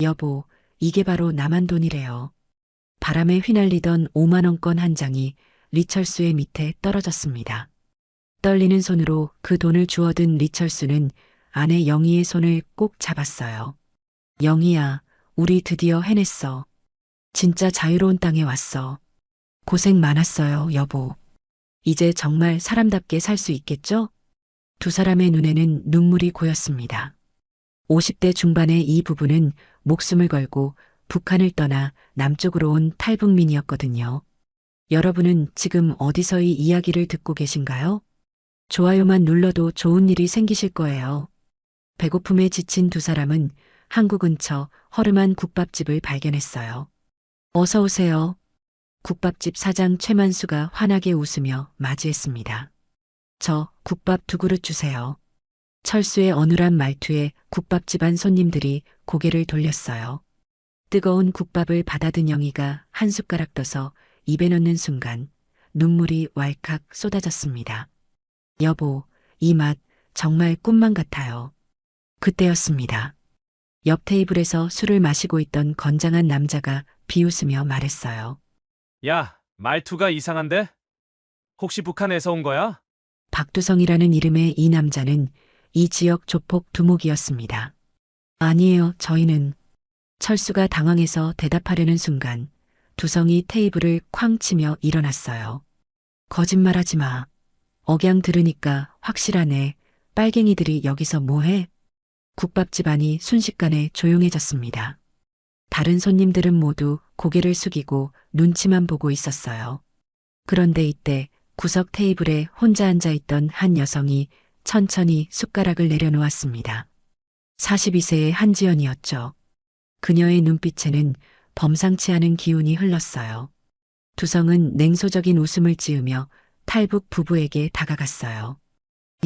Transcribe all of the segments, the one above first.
여보, 이게 바로 남한 돈이래요. 바람에 휘날리던 5만 원권 한 장이 리철수의 밑에 떨어졌습니다. 떨리는 손으로 그 돈을 주워든 리철수는 아내 영희의 손을 꼭 잡았어요. 영희야, 우리 드디어 해냈어. 진짜 자유로운 땅에 왔어. 고생 많았어요, 여보. 이제 정말 사람답게 살 수 있겠죠? 두 사람의 눈에는 눈물이 고였습니다. 50대 중반의 이 부부는 목숨을 걸고 북한을 떠나 남쪽으로 온 탈북민이었거든요. 여러분은 지금 어디서 이 이야기를 듣고 계신가요? 좋아요만 눌러도 좋은 일이 생기실 거예요. 배고픔에 지친 두 사람은 항구 근처 허름한 국밥집을 발견했어요. 어서 오세요. 국밥집 사장 최만수가 환하게 웃으며 맞이했습니다. 저 국밥 2그릇 주세요. 철수의 어눌한 말투에 국밥집 안 손님들이 고개를 돌렸어요. 뜨거운 국밥을 받아든 영희가 한 숟가락 떠서 입에 넣는 순간 눈물이 왈칵 쏟아졌습니다. 여보, 이 맛 정말 꿈만 같아요. 그때였습니다. 옆 테이블에서 술을 마시고 있던 건장한 남자가 비웃으며 말했어요. 야, 말투가 이상한데? 혹시 북한에서 온 거야? 박두성이라는 이름의 이 남자는 이 지역 조폭 두목이었습니다. 아니에요, 저희는. 철수가 당황해서 대답하려는 순간 두성이 테이블을 쾅 치며 일어났어요. 거짓말하지 마. 억양 들으니까 확실하네. 빨갱이들이 여기서 뭐해? 국밥집 안이 순식간에 조용해졌습니다. 다른 손님들은 모두 고개를 숙이고 눈치만 보고 있었어요. 그런데 이때 구석 테이블에 혼자 앉아 있던 한 여성이 천천히 숟가락을 내려놓았습니다. 42세의 한지연이었죠. 그녀의 눈빛에는 범상치 않은 기운이 흘렀어요. 두성은 냉소적인 웃음을 지으며 탈북 부부에게 다가갔어요.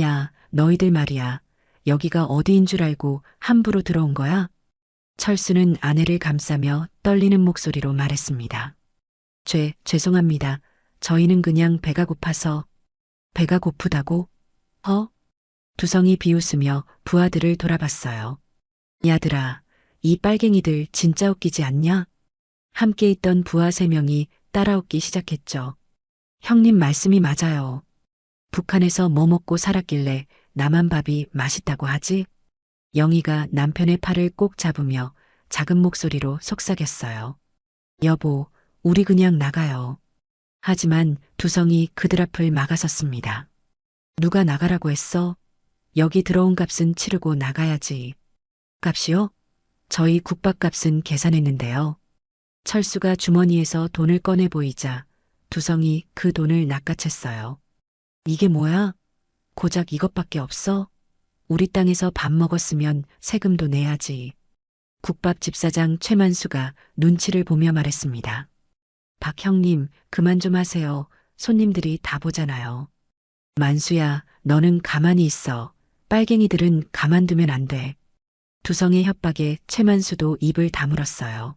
야, 너희들 말이야. 여기가 어디인 줄 알고 함부로 들어온 거야? 철수는 아내를 감싸며 떨리는 목소리로 말했습니다. 죄송합니다. 저희는 그냥 배가 고파서. 배가 고프다고? 두성이 비웃으며 부하들을 돌아봤어요. 야들아, 이 빨갱이들 진짜 웃기지 않냐? 함께 있던 부하 3명이 따라 웃기 시작했죠. 형님 말씀이 맞아요. 북한에서 뭐 먹고 살았길래 남한 밥이 맛있다고 하지? 영희가 남편의 팔을 꼭 잡으며 작은 목소리로 속삭였어요. 여보, 우리 그냥 나가요. 하지만 두성이 그들 앞을 막아섰습니다. 누가 나가라고 했어? 여기 들어온 값은 치르고 나가야지. 값이요? 저희 국밥값은 계산했는데요. 철수가 주머니에서 돈을 꺼내 보이자 두성이 그 돈을 낚아챘어요. 이게 뭐야? 고작 이것밖에 없어? 우리 땅에서 밥 먹었으면 세금도 내야지. 국밥집 사장 최만수가 눈치를 보며 말했습니다. 박 형님, 그만 좀 하세요. 손님들이 다 보잖아요. 만수야, 너는 가만히 있어. 빨갱이들은 가만두면 안 돼. 두성의 협박에 최만수도 입을 다물었어요.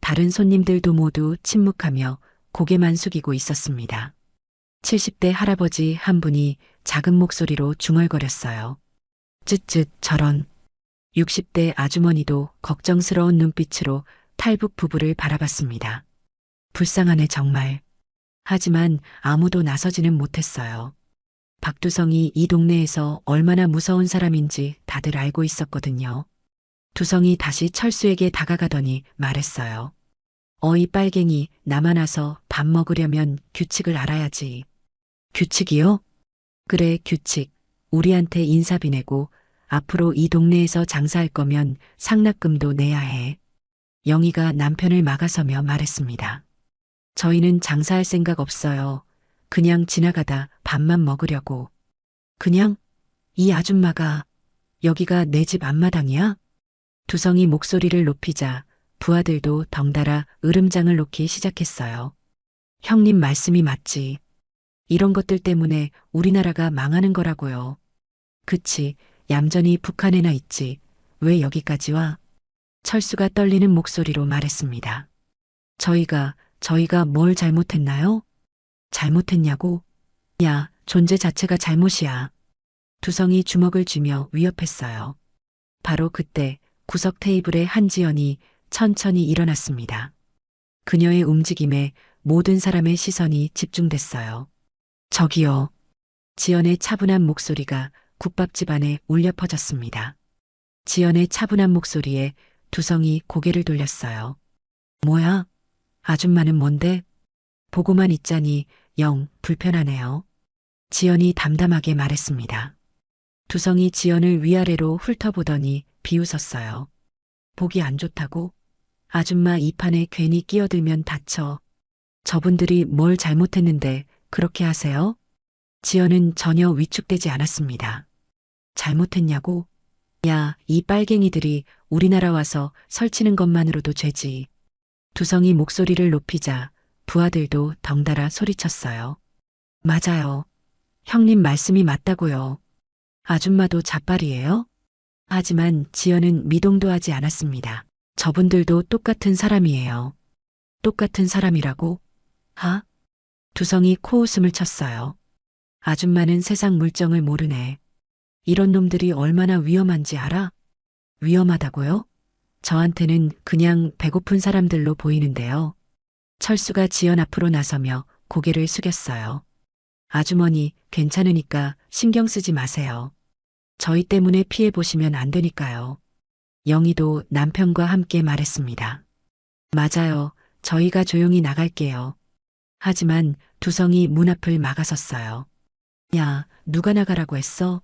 다른 손님들도 모두 침묵하며 고개만 숙이고 있었습니다. 70대 할아버지 한 분이 작은 목소리로 중얼거렸어요. 쯧쯧 저런. 60대 아주머니도 걱정스러운 눈빛으로 탈북 부부를 바라봤습니다. 불쌍하네 정말. 하지만 아무도 나서지는 못했어요. 박두성이 이 동네에서 얼마나 무서운 사람인지 다들 알고 있었거든요. 두성이 다시 철수에게 다가가더니 말했어요. 어이 빨갱이, 나만 와서 밥 먹으려면 규칙을 알아야지. 규칙이요? 그래, 규칙. 우리한테 인사비 내고 앞으로 이 동네에서 장사할 거면 상납금도 내야 해. 영희가 남편을 막아서며 말했습니다. 저희는 장사할 생각 없어요. 그냥 지나가다 밥만 먹으려고. 그냥? 이 아줌마가 여기가 내 집 앞마당이야? 두성이 목소리를 높이자 부하들도 덩달아 으름장을 놓기 시작했어요. 형님 말씀이 맞지. 이런 것들 때문에 우리나라가 망하는 거라고요. 그치, 얌전히 북한에나 있지. 왜 여기까지 와? 철수가 떨리는 목소리로 말했습니다. 저희가 뭘 잘못했나요? 잘못했냐고? 야, 존재 자체가 잘못이야. 두성이 주먹을 쥐며 위협했어요. 바로 그때 구석 테이블에 한지연이 천천히 일어났습니다. 그녀의 움직임에 모든 사람의 시선이 집중됐어요. 저기요. 지연의 차분한 목소리가 국밥집 안에 울려 퍼졌습니다. 지연의 차분한 목소리에 두성이 고개를 돌렸어요. 뭐야? 아줌마는 뭔데? 보고만 있자니 영 불편하네요. 지연이 담담하게 말했습니다. 두성이 지연을 위아래로 훑어보더니 비웃었어요. 보기 안 좋다고? 아줌마 이 판에 괜히 끼어들면 다쳐. 저분들이 뭘 잘못했는데 그렇게 하세요? 지연은 전혀 위축되지 않았습니다. 잘못했냐고? 야, 이 빨갱이들이 우리나라 와서 설치는 것만으로도 죄지. 두성이 목소리를 높이자 부하들도 덩달아 소리쳤어요. 맞아요. 형님 말씀이 맞다고요. 아줌마도 자빨이에요? 하지만 지연은 미동도 하지 않았습니다. 저분들도 똑같은 사람이에요. 똑같은 사람이라고? 하? 두성이 코웃음을 쳤어요. 아줌마는 세상 물정을 모르네. 이런 놈들이 얼마나 위험한지 알아? 위험하다고요? 저한테는 그냥 배고픈 사람들로 보이는데요. 철수가 지연 앞으로 나서며 고개를 숙였어요. 아주머니, 괜찮으니까 신경 쓰지 마세요. 저희 때문에 피해 보시면 안 되니까요. 영희도 남편과 함께 말했습니다. 맞아요. 저희가 조용히 나갈게요. 하지만 두성이 문 앞을 막아섰어요. 야, 누가 나가라고 했어?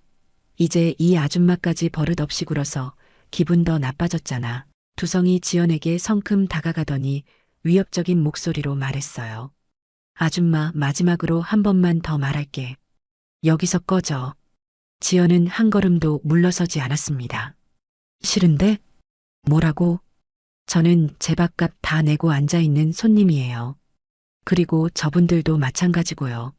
이제 이 아줌마까지 버릇없이 굴어서 기분 더 나빠졌잖아. 두성이 지연에게 성큼 다가가더니 위협적인 목소리로 말했어요. 아줌마, 마지막으로 한 번만 더 말할게. 여기서 꺼져. 지연은 한 걸음도 물러서지 않았습니다. 싫은데? 뭐라고? 저는 제 밥값 다 내고 앉아있는 손님이에요. 그리고 저분들도 마찬가지고요.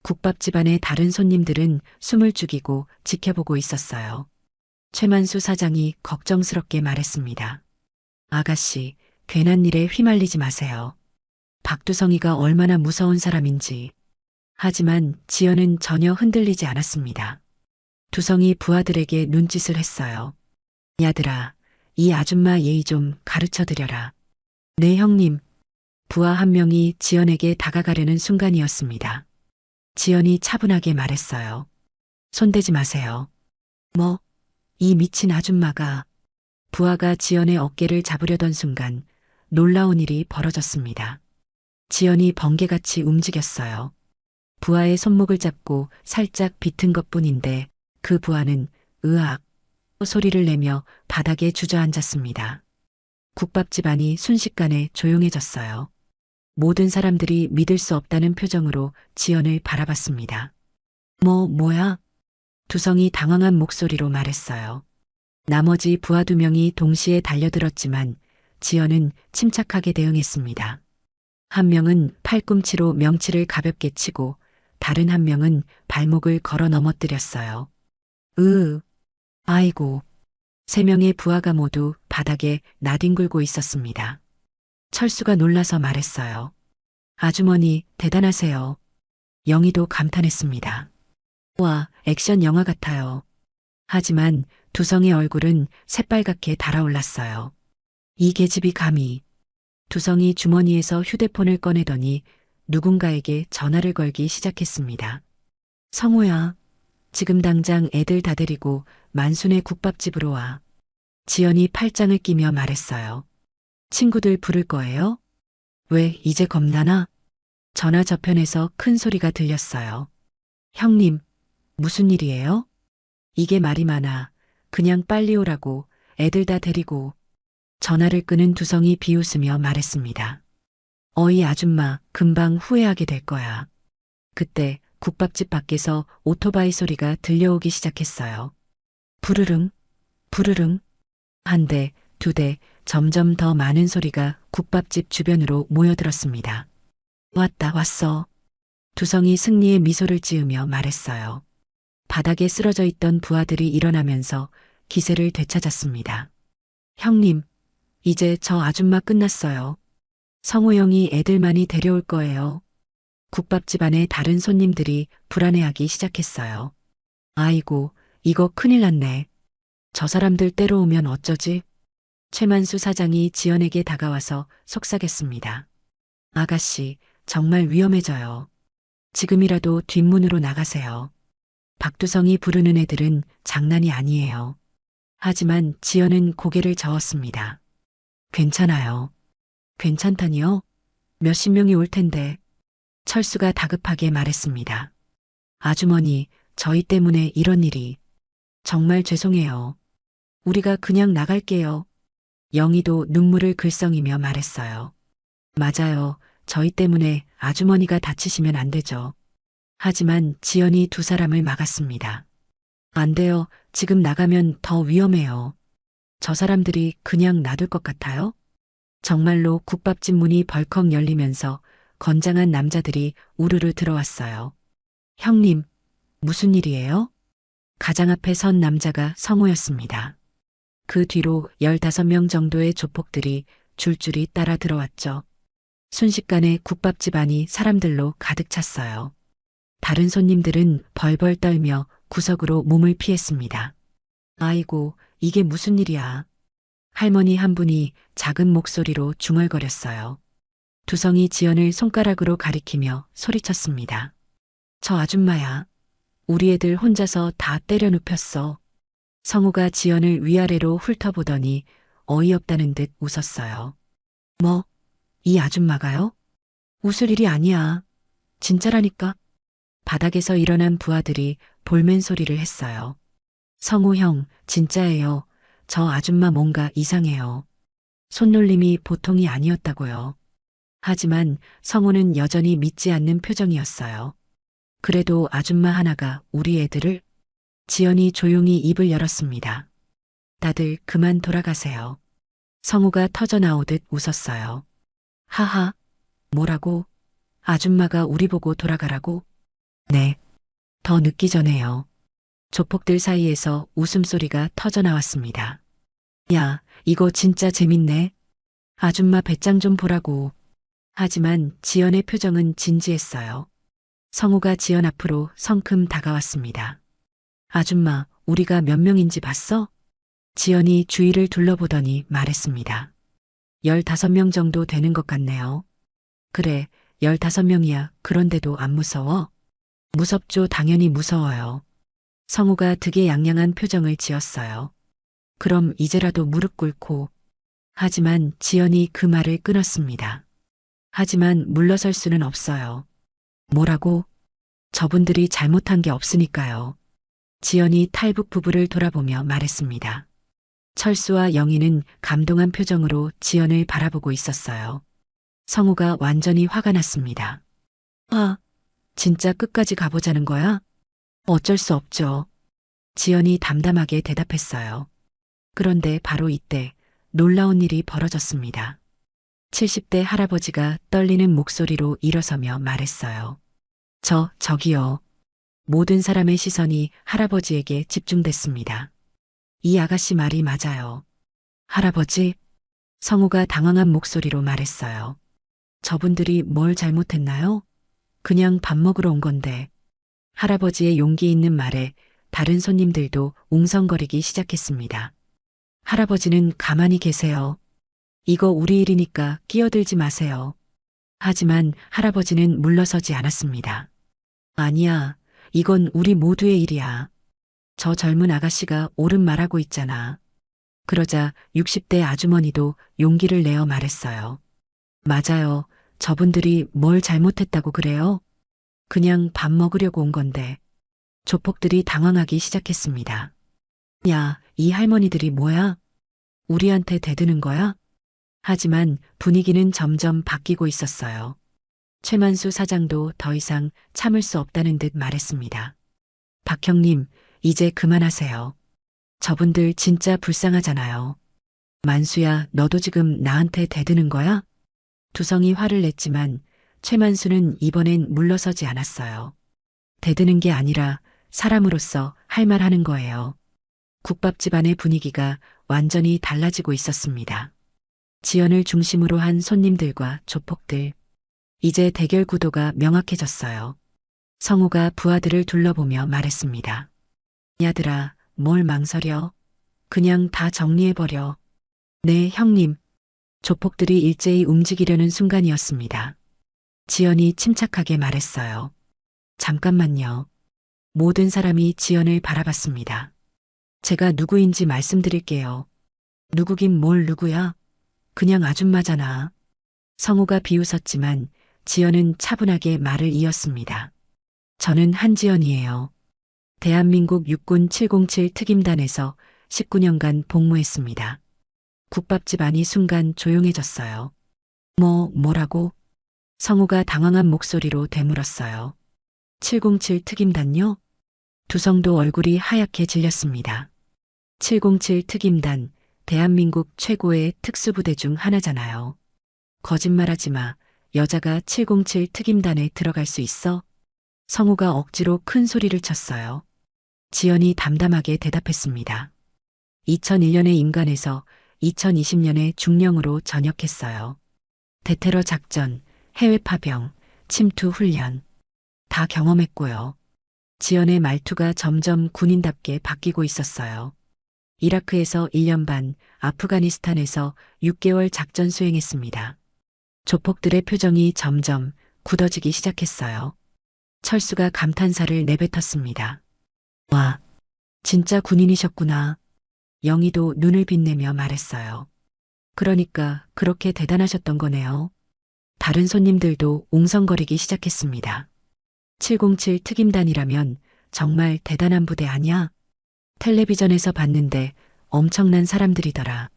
국밥집 안의 다른 손님들은 숨을 죽이고 지켜보고 있었어요. 최만수 사장이 걱정스럽게 말했습니다. 아가씨, 괜한 일에 휘말리지 마세요. 박두성이가 얼마나 무서운 사람인지. 하지만 지연은 전혀 흔들리지 않았습니다. 두성이 부하들에게 눈짓을 했어요. 야들아, 이 아줌마 예의 좀 가르쳐드려라. 네 형님. 부하 한 명이 지연에게 다가가려는 순간이었습니다. 지연이 차분하게 말했어요. 손대지 마세요. 뭐? 이 미친 아줌마가. 부하가 지연의 어깨를 잡으려던 순간 놀라운 일이 벌어졌습니다. 지연이 번개같이 움직였어요. 부하의 손목을 잡고 살짝 비튼 것뿐인데 그 부하는 으악 소리를 내며 바닥에 주저앉았습니다. 국밥집 안이 순식간에 조용해졌어요. 모든 사람들이 믿을 수 없다는 표정으로 지연을 바라봤습니다. 뭐야? 두성이 당황한 목소리로 말했어요. 나머지 부하 2명이 동시에 달려들었지만 지연은 침착하게 대응했습니다. 한 명은 팔꿈치로 명치를 가볍게 치고 다른 한 명은 발목을 걸어 넘어뜨렸어요. 아이고. 3명의 부하가 모두 바닥에 나뒹굴고 있었습니다. 철수가 놀라서 말했어요. 아주머니, 대단하세요. 영희도 감탄했습니다. 와, 액션 영화 같아요. 하지만 두성의 얼굴은 새빨갛게 달아올랐어요. 이 계집이 감히. 두성이 주머니에서 휴대폰을 꺼내더니 누군가에게 전화를 걸기 시작했습니다. 성우야, 지금 당장 애들 다 데리고 만순의 국밥집으로 와. 지연이 팔짱을 끼며 말했어요. 친구들 부를 거예요? 왜 이제 겁나나? 전화 저편에서 큰 소리가 들렸어요. 형님, 무슨 일이에요? 이게 말이 많아. 그냥 빨리 오라고. 애들 다 데리고. 전화를 끄는 두성이 비웃으며 말했습니다. 어이 아줌마, 금방 후회하게 될 거야. 그때 국밥집 밖에서 오토바이 소리가 들려오기 시작했어요. 부르릉, 부르릉. 한 대, 2대, 점점 더 많은 소리가 국밥집 주변으로 모여들었습니다. 왔어. 두성이 승리의 미소를 지으며 말했어요. 바닥에 쓰러져 있던 부하들이 일어나면서 기세를 되찾았습니다. 형님, 이제 저 아줌마 끝났어요. 성우 형이 애들 많이 데려올 거예요. 국밥집 안에 다른 손님들이 불안해하기 시작했어요. 아이고, 이거 큰일 났네. 저 사람들 때려오면 어쩌지? 최만수 사장이 지연에게 다가와서 속삭였습니다. 아가씨, 정말 위험해져요. 지금이라도 뒷문으로 나가세요. 박두성이 부르는 애들은 장난이 아니에요. 하지만 지연은 고개를 저었습니다. 괜찮아요. 괜찮다니요? 몇십 명이 올 텐데. 철수가 다급하게 말했습니다. 아주머니, 저희 때문에 이런 일이. 정말 죄송해요. 우리가 그냥 나갈게요. 영희도 눈물을 글썽이며 말했어요. 맞아요. 저희 때문에 아주머니가 다치시면 안 되죠. 하지만 지연이 두 사람을 막았습니다. 안 돼요. 지금 나가면 더 위험해요. 저 사람들이 그냥 놔둘 것 같아요? 정말로 국밥집 문이 벌컥 열리면서 건장한 남자들이 우르르 들어왔어요. 형님, 무슨 일이에요? 가장 앞에 선 남자가 성호였습니다. 그 뒤로 15명 정도의 조폭들이 줄줄이 따라 들어왔죠. 순식간에 국밥집 안이 사람들로 가득 찼어요. 다른 손님들은 벌벌 떨며 구석으로 몸을 피했습니다. 아이고, 이게 무슨 일이야. 할머니 한 분이 작은 목소리로 중얼거렸어요. 두성이 지연을 손가락으로 가리키며 소리쳤습니다. 저 아줌마야. 우리 애들 혼자서 다 때려 눕혔어. 성우가 지연을 위아래로 훑어보더니 어이없다는 듯 웃었어요. 뭐, 이 아줌마가요? 웃을 일이 아니야. 진짜라니까. 바닥에서 일어난 부하들이 볼멘 소리를 했어요. 성우 형, 진짜예요. 저 아줌마 뭔가 이상해요. 손놀림이 보통이 아니었다고요. 하지만 성우는 여전히 믿지 않는 표정이었어요. 그래도 아줌마 하나가 우리 애들을? 지연이 조용히 입을 열었습니다. 다들 그만 돌아가세요. 성우가 터져나오듯 웃었어요. 하하, 뭐라고? 아줌마가 우리 보고 돌아가라고? 네, 더 늦기 전에요. 조폭들 사이에서 웃음소리가 터져나왔습니다. 야, 이거 진짜 재밌네. 아줌마 배짱 좀 보라고. 하지만 지연의 표정은 진지했어요. 성우가 지연 앞으로 성큼 다가왔습니다. 아줌마, 우리가 몇 명인지 봤어? 지연이 주위를 둘러보더니 말했습니다. 15명 정도 되는 것 같네요. 그래, 15명이야. 그런데도 안 무서워? 무섭죠. 당연히 무서워요. 성우가 득의양양한 표정을 지었어요. 그럼 이제라도 무릎 꿇고. 하지만 지연이 그 말을 끊었습니다. 하지만 물러설 수는 없어요. 뭐라고? 저분들이 잘못한 게 없으니까요. 지연이 탈북 부부를 돌아보며 말했습니다. 철수와 영희는 감동한 표정으로 지연을 바라보고 있었어요. 성우가 완전히 화가 났습니다. 아, 진짜 끝까지 가보자는 거야? 어쩔 수 없죠. 지연이 담담하게 대답했어요. 그런데 바로 이때 놀라운 일이 벌어졌습니다. 70대 할아버지가 떨리는 목소리로 일어서며 말했어요. 저기요. 모든 사람의 시선이 할아버지에게 집중됐습니다. 이 아가씨 말이 맞아요. 할아버지? 성우가 당황한 목소리로 말했어요. 저분들이 뭘 잘못했나요? 그냥 밥 먹으러 온 건데. 할아버지의 용기 있는 말에 다른 손님들도 웅성거리기 시작했습니다. 할아버지는 가만히 계세요. 이거 우리 일이니까 끼어들지 마세요. 하지만 할아버지는 물러서지 않았습니다. 아니야, 이건 우리 모두의 일이야. 저 젊은 아가씨가 옳은 말하고 있잖아. 그러자 60대 아주머니도 용기를 내어 말했어요. 맞아요. 저분들이 뭘 잘못했다고 그래요? 그냥 밥 먹으려고 온 건데. 조폭들이 당황하기 시작했습니다. 야, 이 할머니들이 뭐야? 우리한테 대드는 거야? 하지만 분위기는 점점 바뀌고 있었어요. 최만수 사장도 더 이상 참을 수 없다는 듯 말했습니다. 박 형님, 이제 그만하세요. 저분들 진짜 불쌍하잖아요. 만수야, 너도 지금 나한테 대드는 거야? 두성이 화를 냈지만 최만수는 이번엔 물러서지 않았어요. 대드는 게 아니라 사람으로서 할 말 하는 거예요. 국밥집 안의 분위기가 완전히 달라지고 있었습니다. 지연을 중심으로 한 손님들과 조폭들. 이제 대결 구도가 명확해졌어요. 성우가 부하들을 둘러보며 말했습니다. 야들아, 뭘 망설여? 그냥 다 정리해버려. 네, 형님. 조폭들이 일제히 움직이려는 순간이었습니다. 지연이 침착하게 말했어요. 잠깐만요. 모든 사람이 지연을 바라봤습니다. 제가 누구인지 말씀드릴게요. 누구긴 뭘 누구야? 그냥 아줌마잖아. 성우가 비웃었지만 지연은 차분하게 말을 이었습니다. 저는 한지연이에요. 대한민국 육군 707 특임단에서 19년간 복무했습니다. 국밥집 안이 순간 조용해졌어요. 뭐라고? 성우가 당황한 목소리로 되물었어요. 707 특임단요? 두성도 얼굴이 하얗게 질렸습니다. 707 특임단, 대한민국 최고의 특수부대 중 하나잖아요. 거짓말하지 마. 여자가 707 특임단에 들어갈 수 있어? 성우가 억지로 큰 소리를 쳤어요. 지연이 담담하게 대답했습니다. 2001년에 임관해서 2020년에 중령으로 전역했어요. 대테러 작전, 해외 파병, 침투 훈련 다 경험했고요. 지연의 말투가 점점 군인답게 바뀌고 있었어요. 이라크에서 1년 반, 아프가니스탄에서 6개월 작전 수행했습니다. 조폭들의 표정이 점점 굳어지기 시작했어요. 철수가 감탄사를 내뱉었습니다. 와, 진짜 군인이셨구나. 영희도 눈을 빛내며 말했어요. 그러니까 그렇게 대단하셨던 거네요. 다른 손님들도 웅성거리기 시작했습니다. 707 특임단이라면 정말 대단한 부대 아니야? 텔레비전에서 봤는데 엄청난 사람들이더라.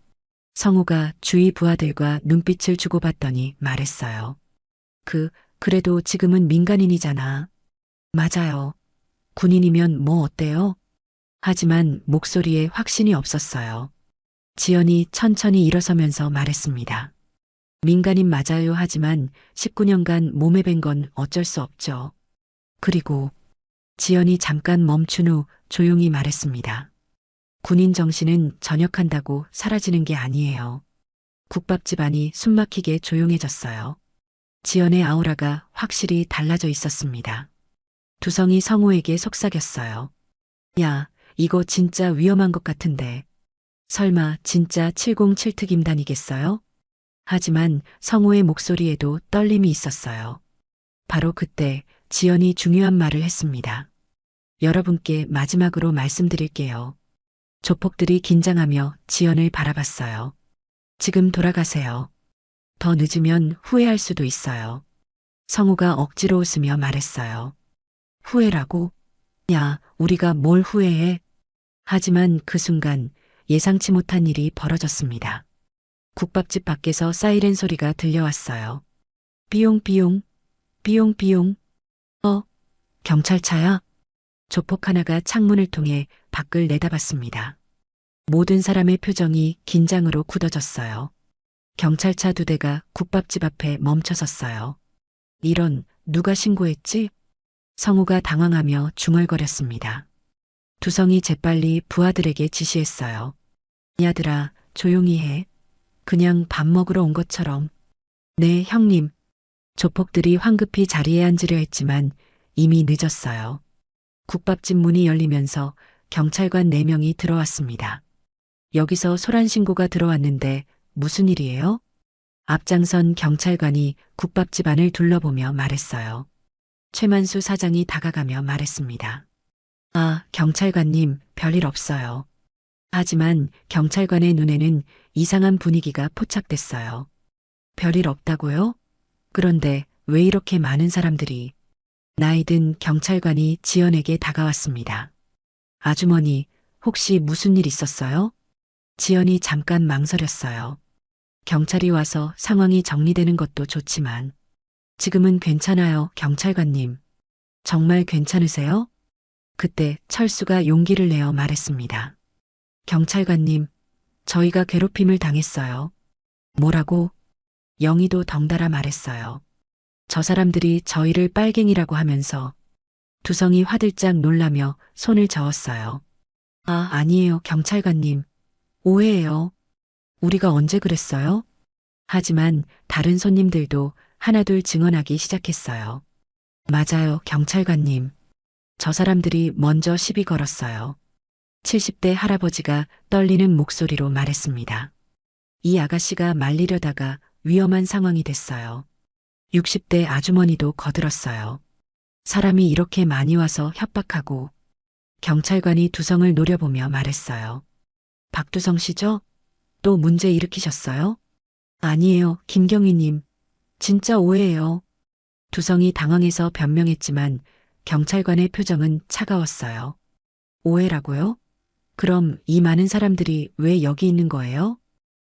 성우가 주위 부하들과 눈빛을 주고받더니 말했어요. 그래도 지금은 민간인이잖아. 맞아요. 군인이면 뭐 어때요? 하지만 목소리에 확신이 없었어요. 지연이 천천히 일어서면서 말했습니다. 민간인 맞아요. 하지만 19년간 몸에 밴 건 어쩔 수 없죠. 그리고 지연이 잠깐 멈춘 후 조용히 말했습니다. 군인 정신은 전역한다고 사라지는 게 아니에요. 국밥집 안이 숨막히게 조용해졌어요. 지연의 아우라가 확실히 달라져 있었습니다. 두성이 성우에게 속삭였어요. 야, 이거 진짜 위험한 것 같은데. 설마 진짜 707 특임단이겠어요? 하지만 성우의 목소리에도 떨림이 있었어요. 바로 그때 지연이 중요한 말을 했습니다. 여러분께 마지막으로 말씀드릴게요. 조폭들이 긴장하며 지연을 바라봤어요. 지금 돌아가세요. 더 늦으면 후회할 수도 있어요. 성우가 억지로 웃으며 말했어요. 후회라고? 야, 우리가 뭘 후회해? 하지만 그 순간 예상치 못한 일이 벌어졌습니다. 국밥집 밖에서 사이렌 소리가 들려왔어요. 비용, 비용. 경찰차야? 조폭 하나가 창문을 통해 밖을 내다봤습니다. 모든 사람의 표정이 긴장으로 굳어졌어요. 경찰차 2대가 국밥집 앞에 멈춰섰어요. 이런, 누가 신고했지? 성우가 당황하며 중얼거렸습니다. 두성이 재빨리 부하들에게 지시했어요. 야들아, 조용히 해. 그냥 밥 먹으러 온 것처럼. 네, 형님. 조폭들이 황급히 자리에 앉으려 했지만 이미 늦었어요. 국밥집 문이 열리면서 경찰관 4명이 들어왔습니다. 여기서 소란 신고가 들어왔는데 무슨 일이에요? 앞장선 경찰관이 국밥집 안을 둘러보며 말했어요. 최만수 사장이 다가가며 말했습니다. 아, 경찰관님, 별일 없어요. 하지만 경찰관의 눈에는 이상한 분위기가 포착됐어요. 별일 없다고요? 그런데 왜 이렇게 많은 사람들이? 나이든 경찰관이 지연에게 다가왔습니다. 아주머니, 혹시 무슨 일 있었어요? 지연이 잠깐 망설였어요. 경찰이 와서 상황이 정리되는 것도 좋지만 지금은 괜찮아요, 경찰관님. 정말 괜찮으세요? 그때 철수가 용기를 내어 말했습니다. 경찰관님, 저희가 괴롭힘을 당했어요. 뭐라고? 영희도 덩달아 말했어요. 저 사람들이 저희를 빨갱이라고 하면서 두성이 화들짝 놀라며 손을 저었어요. 아, 아니에요, 경찰관님. 오해예요. 우리가 언제 그랬어요? 하지만 다른 손님들도 하나둘 증언하기 시작했어요. 맞아요, 경찰관님. 저 사람들이 먼저 시비 걸었어요. 70대 할아버지가 떨리는 목소리로 말했습니다. 이 아가씨가 말리려다가 위험한 상황이 됐어요. 60대 아주머니도 거들었어요. 사람이 이렇게 많이 와서 협박하고 경찰관이 두성을 노려보며 말했어요. 박두성 씨죠? 또 문제 일으키셨어요? 아니에요, 김경희님. 진짜 오해예요. 두성이 당황해서 변명했지만 경찰관의 표정은 차가웠어요. 오해라고요? 그럼 이 많은 사람들이 왜 여기 있는 거예요?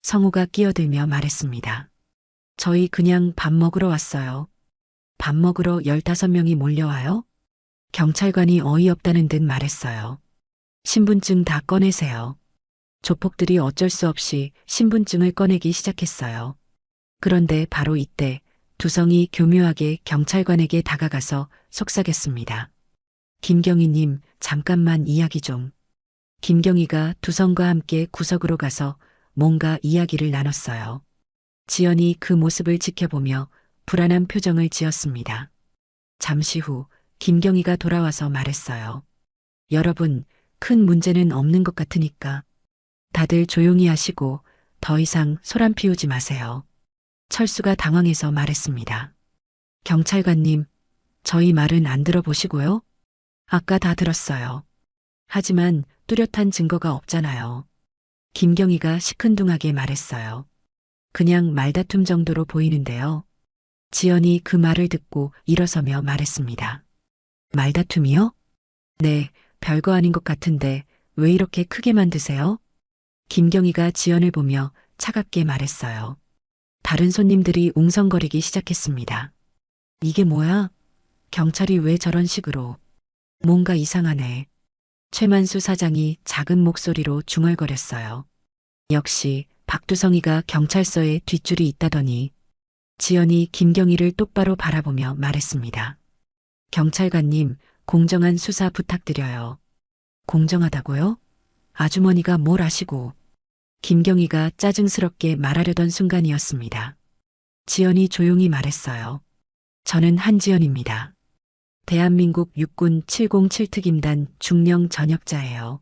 성우가 끼어들며 말했습니다. 저희 그냥 밥 먹으러 왔어요. 밥 먹으러 15명이 몰려와요? 경찰관이 어이없다는 듯 말했어요. 신분증 다 꺼내세요. 조폭들이 어쩔 수 없이 신분증을 꺼내기 시작했어요. 그런데 바로 이때 두성이 교묘하게 경찰관에게 다가가서 속삭였습니다. 김경희님, 잠깐만 이야기 좀. 김경희가 두성과 함께 구석으로 가서 뭔가 이야기를 나눴어요. 지연이 그 모습을 지켜보며 불안한 표정을 지었습니다. 잠시 후 김경희가 돌아와서 말했어요. 여러분, 큰 문제는 없는 것 같으니까 다들 조용히 하시고 더 이상 소란 피우지 마세요. 철수가 당황해서 말했습니다. 경찰관님, 저희 말은 안 들어보시고요? 아까 다 들었어요. 하지만 뚜렷한 증거가 없잖아요. 김경희가 시큰둥하게 말했어요. 그냥 말다툼 정도로 보이는데요. 지연이 그 말을 듣고 일어서며 말했습니다. 말다툼이요? 네, 별거 아닌 것 같은데 왜 이렇게 크게 만드세요? 김경희가 지연을 보며 차갑게 말했어요. 다른 손님들이 웅성거리기 시작했습니다. 이게 뭐야? 경찰이 왜 저런 식으로? 뭔가 이상하네. 최만수 사장이 작은 목소리로 중얼거렸어요. 역시 박두성이가 경찰서에 뒷줄이 있다더니 지연이 김경희를 똑바로 바라보며 말했습니다. 경찰관님, 공정한 수사 부탁드려요. 공정하다고요? 아주머니가 뭘 아시고? 김경희가 짜증스럽게 말하려던 순간이었습니다. 지연이 조용히 말했어요. 저는 한지연입니다. 대한민국 육군 707특임단 중령 전역자예요.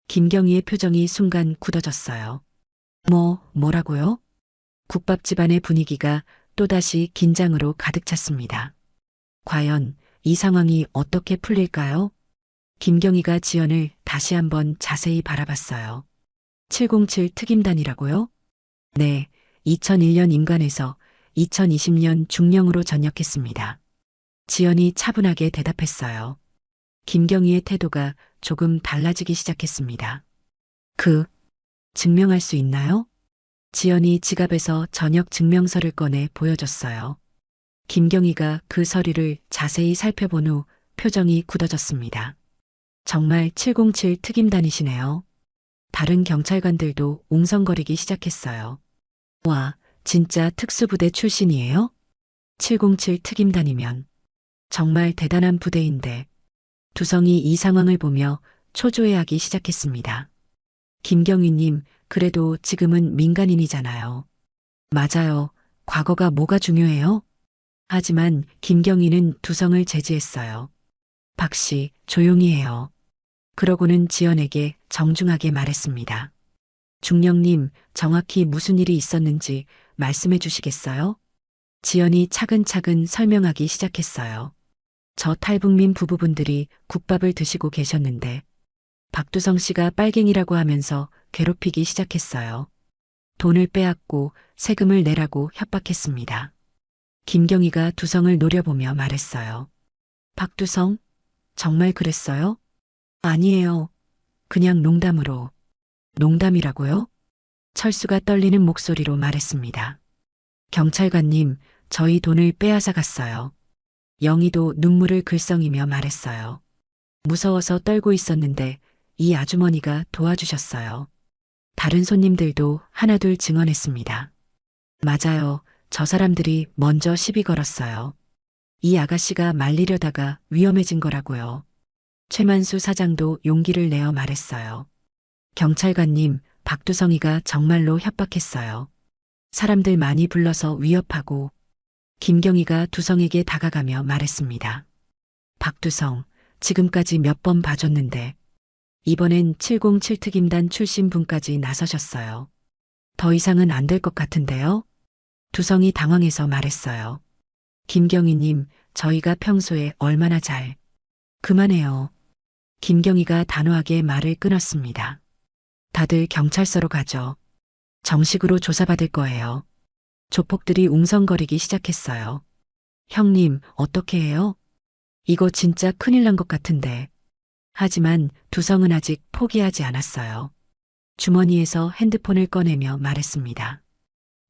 김경희의 표정이 순간 굳어졌어요. 뭐라고요? 국밥집안의 분위기가 또다시 긴장으로 가득 찼습니다. 과연 이 상황이 어떻게 풀릴까요? 김경희가 지연을 다시 한번 자세히 바라봤어요. 707 특임단이라고요? 네, 2001년 임관에서 2020년 중령으로 전역했습니다. 지연이 차분하게 대답했어요. 김경희의 태도가 조금 달라지기 시작했습니다. 증명할 수 있나요? 지연이 지갑에서 전역 증명서를 꺼내 보여줬어요. 김경희가 그 서류를 자세히 살펴본 후 표정이 굳어졌습니다. 정말 707 특임단이시네요. 다른 경찰관들도 웅성거리기 시작했어요. 와, 진짜 특수부대 출신이에요? 707 특임단이면 정말 대단한 부대인데. 두성이 이 상황을 보며 초조해하기 시작했습니다. 김경희님, 그래도 지금은 민간인이잖아요. 맞아요. 과거가 뭐가 중요해요? 하지만 김경희는 두성을 제지했어요. 박 씨, 조용히 해요. 그러고는 지연에게 정중하게 말했습니다. 중령님, 정확히 무슨 일이 있었는지 말씀해 주시겠어요? 지연이 차근차근 설명하기 시작했어요. 저 탈북민 부부분들이 국밥을 드시고 계셨는데 박두성 씨가 빨갱이라고 하면서 괴롭히기 시작했어요. 돈을 빼앗고 세금을 내라고 협박했습니다. 김경희가 두성을 노려보며 말했어요. 박두성? 정말 그랬어요? 아니에요. 그냥 농담으로. 농담이라고요? 철수가 떨리는 목소리로 말했습니다. 경찰관님, 저희 돈을 빼앗아 갔어요. 영희도 눈물을 글썽이며 말했어요. 무서워서 떨고 있었는데 이 아주머니가 도와주셨어요. 다른 손님들도 하나둘 증언했습니다. 맞아요. 저 사람들이 먼저 시비 걸었어요. 이 아가씨가 말리려다가 위험해진 거라고요. 최만수 사장도 용기를 내어 말했어요. 경찰관님, 박두성이가 정말로 협박했어요. 사람들 많이 불러서 위협하고. 김경희가 두성에게 다가가며 말했습니다. 박두성, 지금까지 몇 번 봐줬는데 이번엔 707 특임단 출신 분까지 나서셨어요. 더 이상은 안 될 것 같은데요? 두성이 당황해서 말했어요. 김경희님, 저희가 평소에 얼마나 잘. 그만해요. 김경희가 단호하게 말을 끊었습니다. 다들 경찰서로 가죠. 정식으로 조사받을 거예요. 조폭들이 웅성거리기 시작했어요. 형님, 어떻게 해요? 이거 진짜 큰일 난 것 같은데. 하지만 두성은 아직 포기하지 않았어요. 주머니에서 핸드폰을 꺼내며 말했습니다.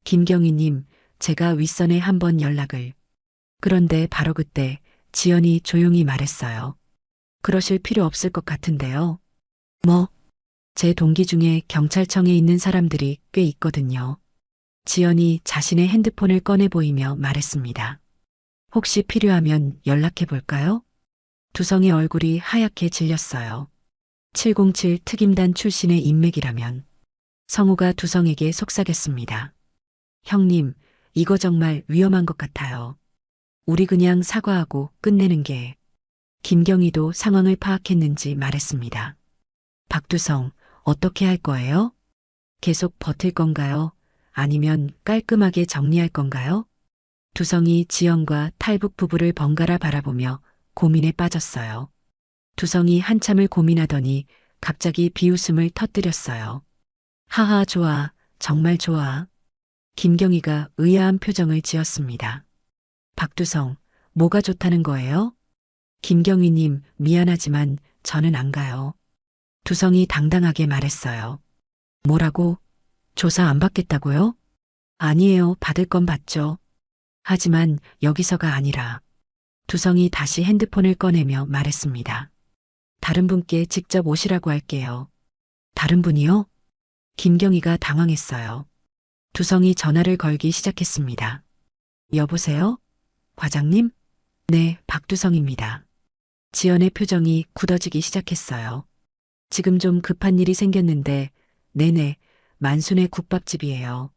김경희님, 제가 윗선에 한번 연락을. 그런데 바로 그때 지연이 조용히 말했어요. 그러실 필요 없을 것 같은데요. 뭐? 제 동기 중에 경찰청에 있는 사람들이 꽤 있거든요. 지연이 자신의 핸드폰을 꺼내 보이며 말했습니다. 혹시 필요하면 연락해 볼까요? 두성의 얼굴이 하얗게 질렸어요. 707 특임단 출신의 인맥이라면 성우가 두성에게 속삭였습니다. 형님, 이거 정말 위험한 것 같아요. 우리 그냥 사과하고 끝내는 게. 김경희도 상황을 파악했는지 말했습니다. 박두성, 어떻게 할 거예요? 계속 버틸 건가요? 아니면 깔끔하게 정리할 건가요? 두성이 지연과 탈북 부부를 번갈아 바라보며 고민에 빠졌어요. 두성이 한참을 고민하더니 갑자기 비웃음을 터뜨렸어요. 하하, 좋아. 정말 좋아. 김경희가 의아한 표정을 지었습니다. 박두성, 뭐가 좋다는 거예요? 김경희님, 미안하지만 저는 안 가요. 두성이 당당하게 말했어요. 뭐라고? 조사 안 받겠다고요? 아니에요. 받을 건 받죠. 하지만 여기서가 아니라. 두성이 다시 핸드폰을 꺼내며 말했습니다. 다른 분께 직접 오시라고 할게요. 다른 분이요? 김경희가 당황했어요. 두성이 전화를 걸기 시작했습니다. 여보세요? 과장님? 네, 박두성입니다. 지연의 표정이 굳어지기 시작했어요. 지금 좀 급한 일이 생겼는데, 네네, 만순의 국밥집이에요.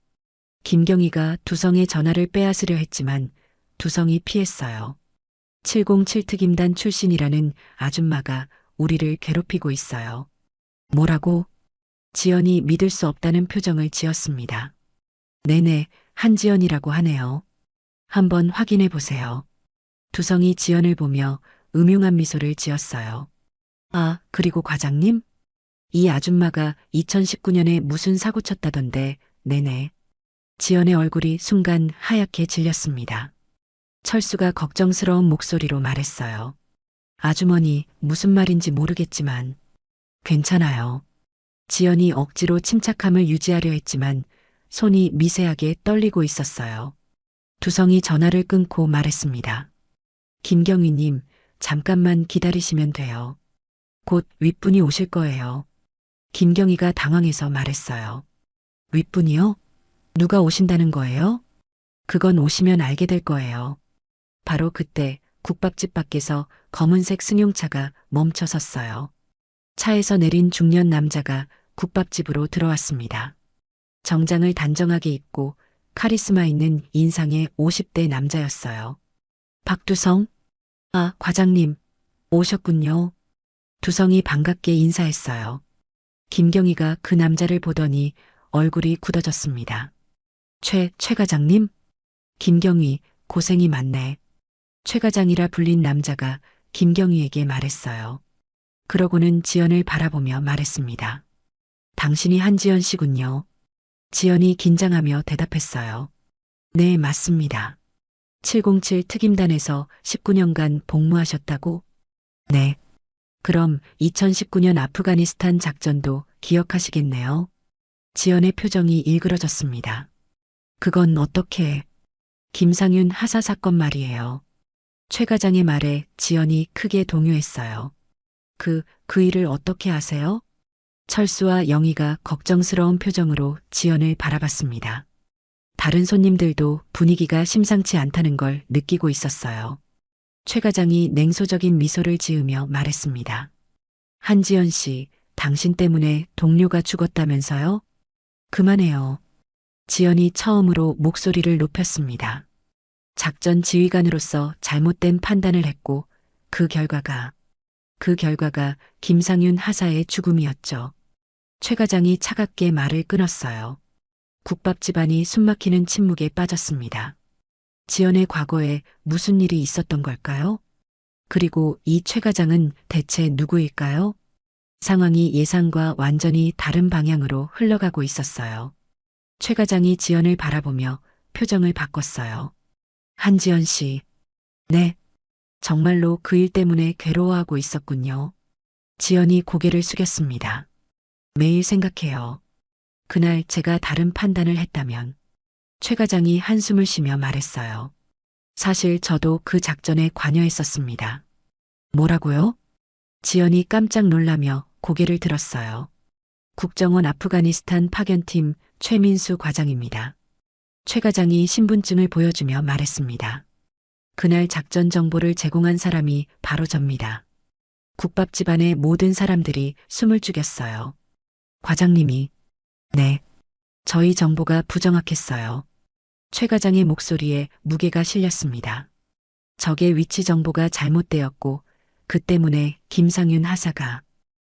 김경희가 두성의 전화를 빼앗으려 했지만 두성이 피했어요. 707 특임단 출신이라는 아줌마가 우리를 괴롭히고 있어요. 뭐라고? 지연이 믿을 수 없다는 표정을 지었습니다. 네네, 한지연이라고 하네요. 한번 확인해 보세요. 두성이 지연을 보며 음흉한 미소를 지었어요. 아, 그리고 과장님? 이 아줌마가 2019년에 무슨 사고 쳤다던데, 네네. 지연의 얼굴이 순간 하얗게 질렸습니다. 철수가 걱정스러운 목소리로 말했어요. 아주머니, 무슨 말인지 모르겠지만, 괜찮아요. 지연이 억지로 침착함을 유지하려 했지만, 손이 미세하게 떨리고 있었어요. 두성이 전화를 끊고 말했습니다. 김경희님, 잠깐만 기다리시면 돼요. 곧 윗분이 오실 거예요. 김경희가 당황해서 말했어요. 윗분이요? 누가 오신다는 거예요? 그건 오시면 알게 될 거예요. 바로 그때 국밥집 밖에서 검은색 승용차가 멈춰 섰어요. 차에서 내린 중년 남자가 국밥집으로 들어왔습니다. 정장을 단정하게 입고 카리스마 있는 인상의 50대 남자였어요. 박두성? 아, 과장님, 오셨군요. 두성이 반갑게 인사했어요. 김경희가 그 남자를 보더니 얼굴이 굳어졌습니다. 최 과장님? 김경희, 고생이 많네. 최 과장이라 불린 남자가 김경희에게 말했어요. 그러고는 지연을 바라보며 말했습니다. 당신이 한지연 씨군요. 지연이 긴장하며 대답했어요. 네, 맞습니다. 707 특임단에서 19년간 복무하셨다고? 네. 그럼 2019년 아프가니스탄 작전도 기억하시겠네요. 지연의 표정이 일그러졌습니다. 그건 어떻게? 김상윤 하사 사건 말이에요. 최 과장의 말에 지연이 크게 동요했어요. 그 일을 어떻게 아세요? 철수와 영희가 걱정스러운 표정으로 지연을 바라봤습니다. 다른 손님들도 분위기가 심상치 않다는 걸 느끼고 있었어요. 최 과장이 냉소적인 미소를 지으며 말했습니다. 한지연 씨, 당신 때문에 동료가 죽었다면서요? 그만해요. 지연이 처음으로 목소리를 높였습니다. 작전 지휘관으로서 잘못된 판단을 했고 그 결과가 김상윤 하사의 죽음이었죠. 최 과장이 차갑게 말을 끊었어요. 국밥 집안이 숨막히는 침묵에 빠졌습니다. 지연의 과거에 무슨 일이 있었던 걸까요? 그리고 이 최 과장은 대체 누구일까요? 상황이 예상과 완전히 다른 방향으로 흘러가고 있었어요. 최 과장이 지연을 바라보며 표정을 바꿨어요. 한지연 씨. 네. 정말로 그 일 때문에 괴로워하고 있었군요. 지연이 고개를 숙였습니다. 매일 생각해요. 그날 제가 다른 판단을 했다면. 최 과장이 한숨을 쉬며 말했어요. 사실 저도 그 작전에 관여했었습니다. 뭐라고요? 지연이 깜짝 놀라며 고개를 들었어요. 국정원 아프가니스탄 파견팀 최민수 과장입니다. 최 과장이 신분증을 보여주며 말했습니다. 그날 작전 정보를 제공한 사람이 바로 접니다. 국밥 집안의 모든 사람들이 숨을 죽였어요. 과장님이. 네. 저희 정보가 부정확했어요. 최 과장의 목소리에 무게가 실렸습니다. 적의 위치 정보가 잘못되었고 그 때문에 김상윤 하사가.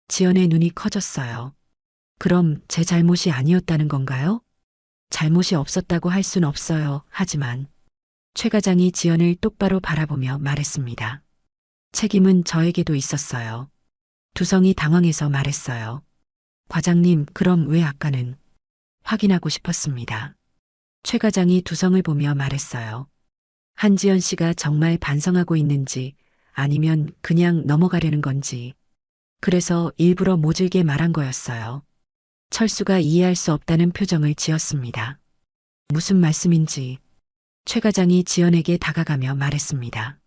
지연의 눈이 커졌어요. 그럼 제 잘못이 아니었다는 건가요? 잘못이 없었다고 할 순 없어요. 하지만 최 과장이 지연을 똑바로 바라보며 말했습니다. 책임은 저에게도 있었어요. 두성이 당황해서 말했어요. 과장님, 그럼 왜 아까는? 확인하고 싶었습니다. 최 과장이 두성을 보며 말했어요. 한지연 씨가 정말 반성하고 있는지 아니면 그냥 넘어가려는 건지. 그래서 일부러 모질게 말한 거였어요. 철수가 이해할 수 없다는 표정을 지었습니다. 무슨 말씀인지. 최 과장이 지연에게 다가가며 말했습니다.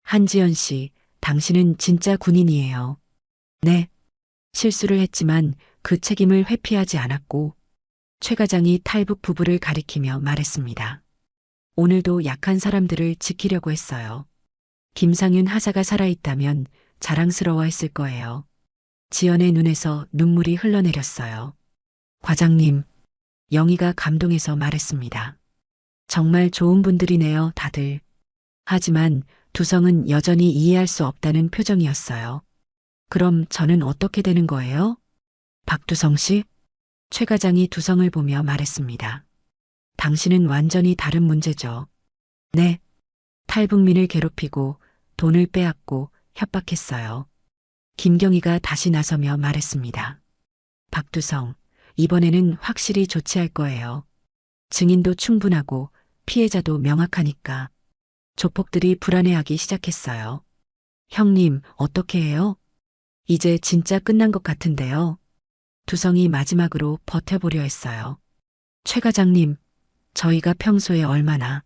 한지연 씨, 당신은 진짜 군인이에요. 네. 실수를 했지만 그 책임을 회피하지 않았고, 최 과장이 탈북 부부를 가리키며 말했습니다. 오늘도 약한 사람들을 지키려고 했어요. 김상윤 하사가 살아있다면 자랑스러워했을 거예요. 지연의 눈에서 눈물이 흘러내렸어요. 과장님, 영희가 감동해서 말했습니다. 정말 좋은 분들이네요, 다들. 하지만 두성은 여전히 이해할 수 없다는 표정이었어요. 그럼 저는 어떻게 되는 거예요? 박두성 씨? 최 과장이 두성을 보며 말했습니다. 당신은 완전히 다른 문제죠. 네. 탈북민을 괴롭히고 돈을 빼앗고 협박했어요. 김경희가 다시 나서며 말했습니다. 박두성, 이번에는 확실히 조치할 거예요. 증인도 충분하고 피해자도 명확하니까. 조폭들이 불안해하기 시작했어요. 형님, 어떻게 해요? 이제 진짜 끝난 것 같은데요. 두성이 마지막으로 버텨보려 했어요. 최 과장님, 저희가 평소에 얼마나.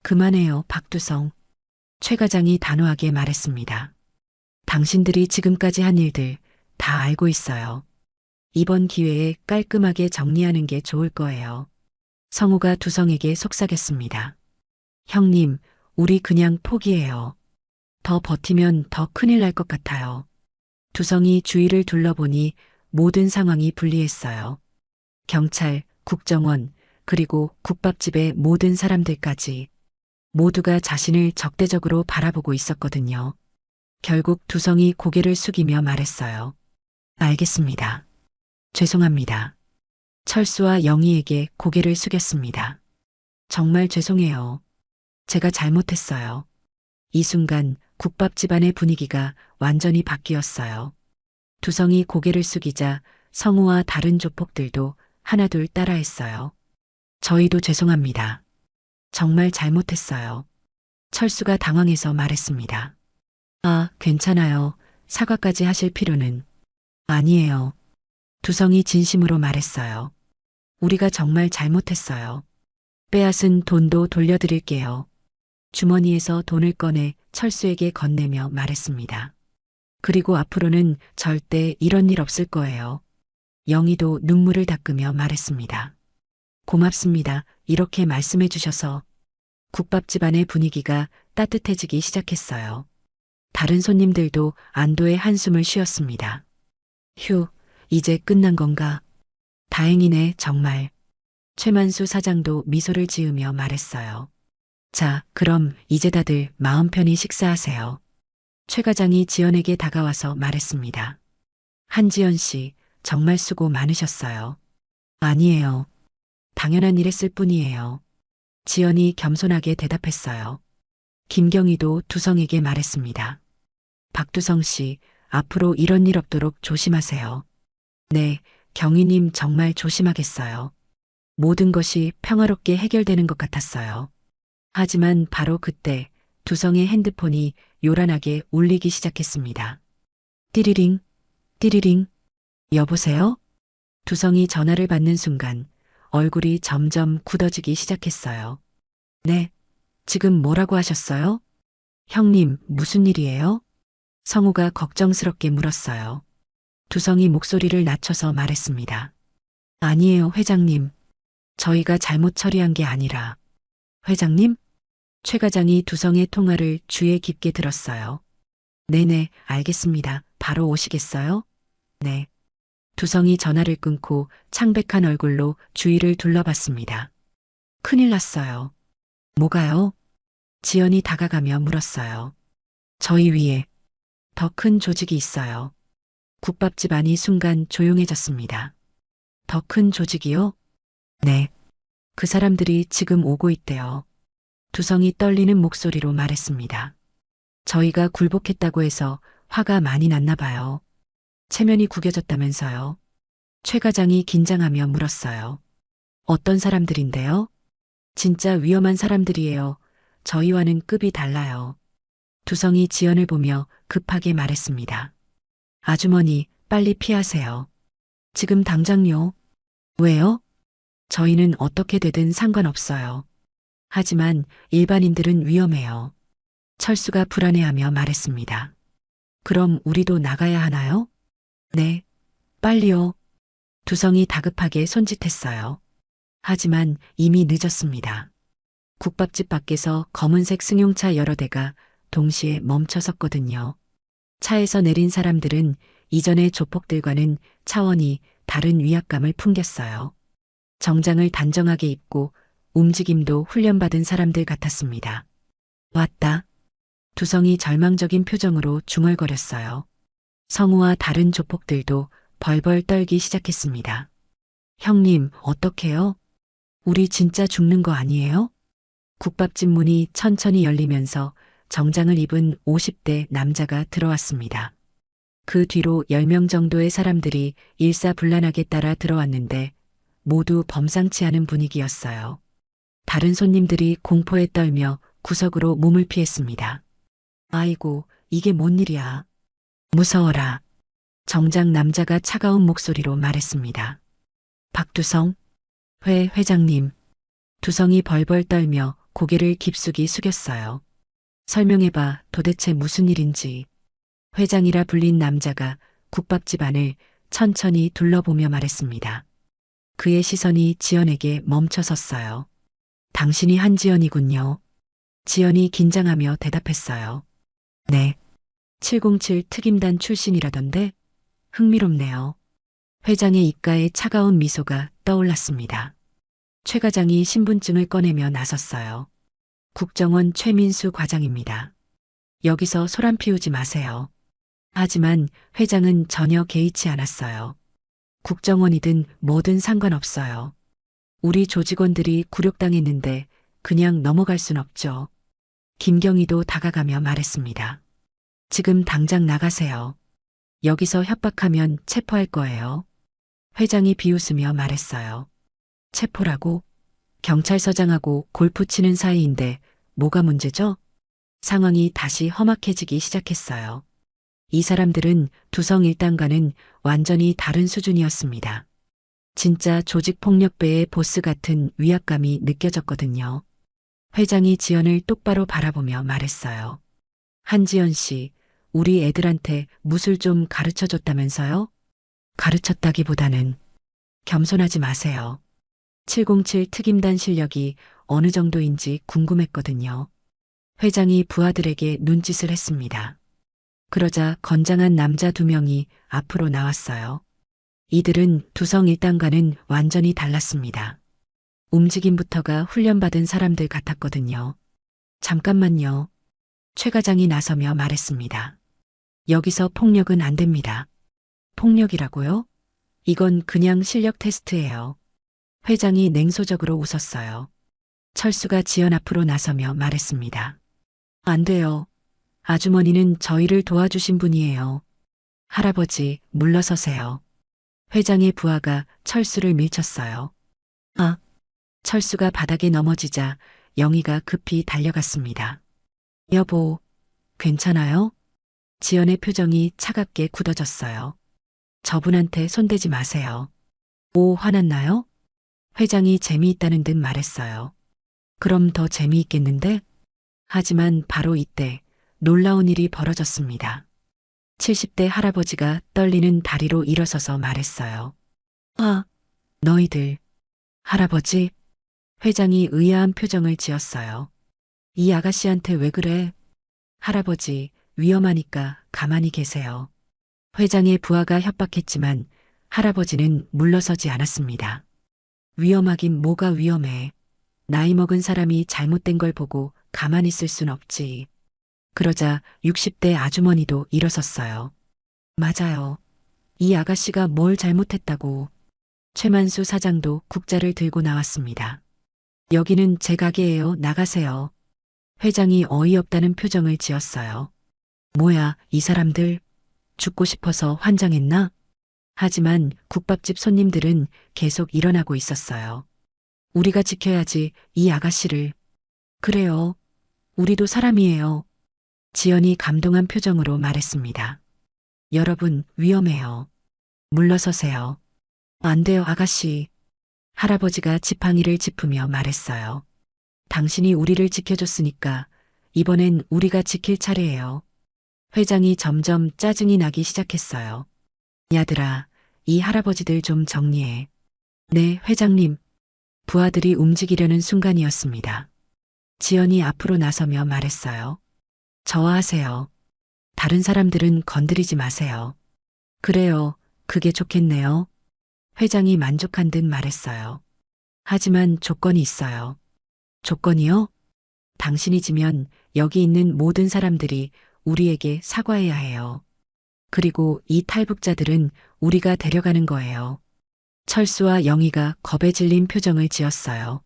그만해요, 박두성. 최 과장이 단호하게 말했습니다. 당신들이 지금까지 한 일들 다 알고 있어요. 이번 기회에 깔끔하게 정리하는 게 좋을 거예요. 성우가 두성에게 속삭였습니다. 형님, 우리 그냥 포기해요. 더 버티면 더 큰일 날 것 같아요. 두성이 주위를 둘러보니 모든 상황이 불리했어요. 경찰, 국정원, 그리고 국밥집의 모든 사람들까지 모두가 자신을 적대적으로 바라보고 있었거든요. 결국 두성이 고개를 숙이며 말했어요. 알겠습니다. 죄송합니다. 철수와 영희에게 고개를 숙였습니다. 정말 죄송해요. 제가 잘못했어요. 이 순간 국밥 집안의 분위기가 완전히 바뀌었어요. 두성이 고개를 숙이자 성우와 다른 조폭들도 하나둘 따라했어요. 저희도 죄송합니다. 정말 잘못했어요. 철수가 당황해서 말했습니다. 아, 괜찮아요. 사과까지 하실 필요는. 아니에요. 두성이 진심으로 말했어요. 우리가 정말 잘못했어요. 빼앗은 돈도 돌려드릴게요. 주머니에서 돈을 꺼내 철수에게 건네며 말했습니다. 그리고 앞으로는 절대 이런 일 없을 거예요. 영희도 눈물을 닦으며 말했습니다. 고맙습니다. 이렇게 말씀해 주셔서. 국밥집 안의 분위기가 따뜻해지기 시작했어요. 다른 손님들도 안도의 한숨을 쉬었습니다. 휴, 이제 끝난 건가? 다행이네, 정말. 최만수 사장도 미소를 지으며 말했어요. 자, 그럼 이제 다들 마음 편히 식사하세요. 최 과장이 지연에게 다가와서 말했습니다. 한지연 씨, 정말 수고 많으셨어요. 아니에요. 당연한 일했을 뿐이에요. 지연이 겸손하게 대답했어요. 김경희도 두성에게 말했습니다. 박두성 씨, 앞으로 이런 일 없도록 조심하세요. 네, 경희님 정말 조심하겠어요. 모든 것이 평화롭게 해결되는 것 같았어요. 하지만 바로 그때 두성의 핸드폰이 요란하게 울리기 시작했습니다. 띠리링, 띠리링. 여보세요? 두성이 전화를 받는 순간 얼굴이 점점 굳어지기 시작했어요. 네, 지금 뭐라고 하셨어요? 형님, 무슨 일이에요? 성우가 걱정스럽게 물었어요. 두성이 목소리를 낮춰서 말했습니다. 아니에요, 회장님. 저희가 잘못 처리한 게 아니라. 회장님? 최 과장이 두성의 통화를 귀에 깊게 들었어요. 네네, 알겠습니다. 바로 오시겠어요? 네. 두성이 전화를 끊고 창백한 얼굴로 주위를 둘러봤습니다. 큰일 났어요. 뭐가요? 지연이 다가가며 물었어요. 저희 위에 더 큰 조직이 있어요. 국밥집 안이 순간 조용해졌습니다. 더 큰 조직이요? 네. 그 사람들이 지금 오고 있대요. 두성이 떨리는 목소리로 말했습니다. 저희가 굴복했다고 해서 화가 많이 났나 봐요. 체면이 구겨졌다면서요. 최 과장이 긴장하며 물었어요. 어떤 사람들인데요? 진짜 위험한 사람들이에요. 저희와는 급이 달라요. 두성이 지연을 보며 급하게 말했습니다. 아주머니, 빨리 피하세요. 지금 당장요. 왜요? 저희는 어떻게 되든 상관없어요. 하지만 일반인들은 위험해요. 철수가 불안해하며 말했습니다. 그럼 우리도 나가야 하나요? 네, 빨리요. 두성이 다급하게 손짓했어요. 하지만 이미 늦었습니다. 국밥집 밖에서 검은색 승용차 여러 대가 동시에 멈춰 섰거든요. 차에서 내린 사람들은 이전의 조폭들과는 차원이 다른 위압감을 풍겼어요. 정장을 단정하게 입고 움직임도 훈련받은 사람들 같았습니다. 왔다. 두성이 절망적인 표정으로 중얼거렸어요. 성우와 다른 조폭들도 벌벌 떨기 시작했습니다. 형님, 어떡해요? 우리 진짜 죽는 거 아니에요? 국밥집 문이 천천히 열리면서 정장을 입은 50대 남자가 들어왔습니다. 그 뒤로 10명 정도의 사람들이 일사불란하게 따라 들어왔는데 모두 범상치 않은 분위기였어요. 다른 손님들이 공포에 떨며 구석으로 몸을 피했습니다. 아이고, 이게 뭔 일이야. 무서워라. 정장 남자가 차가운 목소리로 말했습니다. 박두성, 회장님. 두성이 벌벌 떨며 고개를 깊숙이 숙였어요. 설명해봐, 도대체 무슨 일인지. 회장이라 불린 남자가 국밥집 안을 천천히 둘러보며 말했습니다. 그의 시선이 지연에게 멈춰 섰어요. 당신이 한지연이군요. 지연이 긴장하며 대답했어요. 네. 707 특임단 출신이라던데? 흥미롭네요. 회장의 입가에 차가운 미소가 떠올랐습니다. 최 과장이 신분증을 꺼내며 나섰어요. 국정원 최민수 과장입니다. 여기서 소란 피우지 마세요. 하지만 회장은 전혀 개의치 않았어요. 국정원이든 뭐든 상관없어요. 우리 조직원들이 굴욕당했는데 그냥 넘어갈 순 없죠. 김경희도 다가가며 말했습니다. 지금 당장 나가세요. 여기서 협박하면 체포할 거예요. 회장이 비웃으며 말했어요. 체포라고? 경찰서장하고 골프 치는 사이인데 뭐가 문제죠? 상황이 다시 험악해지기 시작했어요. 이 사람들은 두성 일당과는 완전히 다른 수준이었습니다. 진짜 조직폭력배의 보스 같은 위압감이 느껴졌거든요. 회장이 지연을 똑바로 바라보며 말했어요. 한지연 씨, 우리 애들한테 무술 좀 가르쳐줬다면서요? 가르쳤다기보다는 겸손하지 마세요. 707 특임단 실력이 어느 정도인지 궁금했거든요. 회장이 부하들에게 눈짓을 했습니다. 그러자 건장한 남자 2명이 앞으로 나왔어요. 이들은 두성 일당과는 완전히 달랐습니다. 움직임부터가 훈련받은 사람들 같았거든요. 잠깐만요. 최 과장이 나서며 말했습니다. 여기서 폭력은 안 됩니다. 폭력이라고요? 이건 그냥 실력 테스트예요. 회장이 냉소적으로 웃었어요. 철수가 지연 앞으로 나서며 말했습니다. 안 돼요. 아주머니는 저희를 도와주신 분이에요. 할아버지, 물러서세요. 회장의 부하가 철수를 밀쳤어요. 아, 철수가 바닥에 넘어지자 영희가 급히 달려갔습니다. 여보, 괜찮아요? 지연의 표정이 차갑게 굳어졌어요. 저분한테 손대지 마세요. 오, 화났나요? 회장이 재미있다는 듯 말했어요. 그럼 더 재미있겠는데? 하지만 바로 이때 놀라운 일이 벌어졌습니다. 70대 할아버지가 떨리는 다리로 일어서서 말했어요. 아, 너희들. 할아버지? 회장이 의아한 표정을 지었어요. 이 아가씨한테 왜 그래? 할아버지, 위험하니까 가만히 계세요. 회장의 부하가 협박했지만 할아버지는 물러서지 않았습니다. 위험하긴 뭐가 위험해. 나이 먹은 사람이 잘못된 걸 보고 가만히 있을 순 없지. 그러자 60대 아주머니도 일어섰어요. 맞아요. 이 아가씨가 뭘 잘못했다고. 최만수 사장도 국자를 들고 나왔습니다. 여기는 제 가게예요. 나가세요. 회장이 어이없다는 표정을 지었어요. 뭐야, 이 사람들. 죽고 싶어서 환장했나? 하지만 국밥집 손님들은 계속 일어나고 있었어요. 우리가 지켜야지, 이 아가씨를. 그래요. 우리도 사람이에요. 지연이 감동한 표정으로 말했습니다. 여러분, 위험해요. 물러서세요. 안 돼요, 아가씨. 할아버지가 지팡이를 짚으며 말했어요. 당신이 우리를 지켜줬으니까 이번엔 우리가 지킬 차례예요. 회장이 점점 짜증이 나기 시작했어요. 야들아, 이 할아버지들 좀 정리해. 네, 회장님. 부하들이 움직이려는 순간이었습니다. 지연이 앞으로 나서며 말했어요. 저와 하세요. 다른 사람들은 건드리지 마세요. 그래요, 그게 좋겠네요. 회장이 만족한 듯 말했어요. 하지만 조건이 있어요. 조건이요? 당신이 지면 여기 있는 모든 사람들이 우리에게 사과해야 해요. 그리고 이 탈북자들은 우리가 데려가는 거예요. 철수와 영희가 겁에 질린 표정을 지었어요.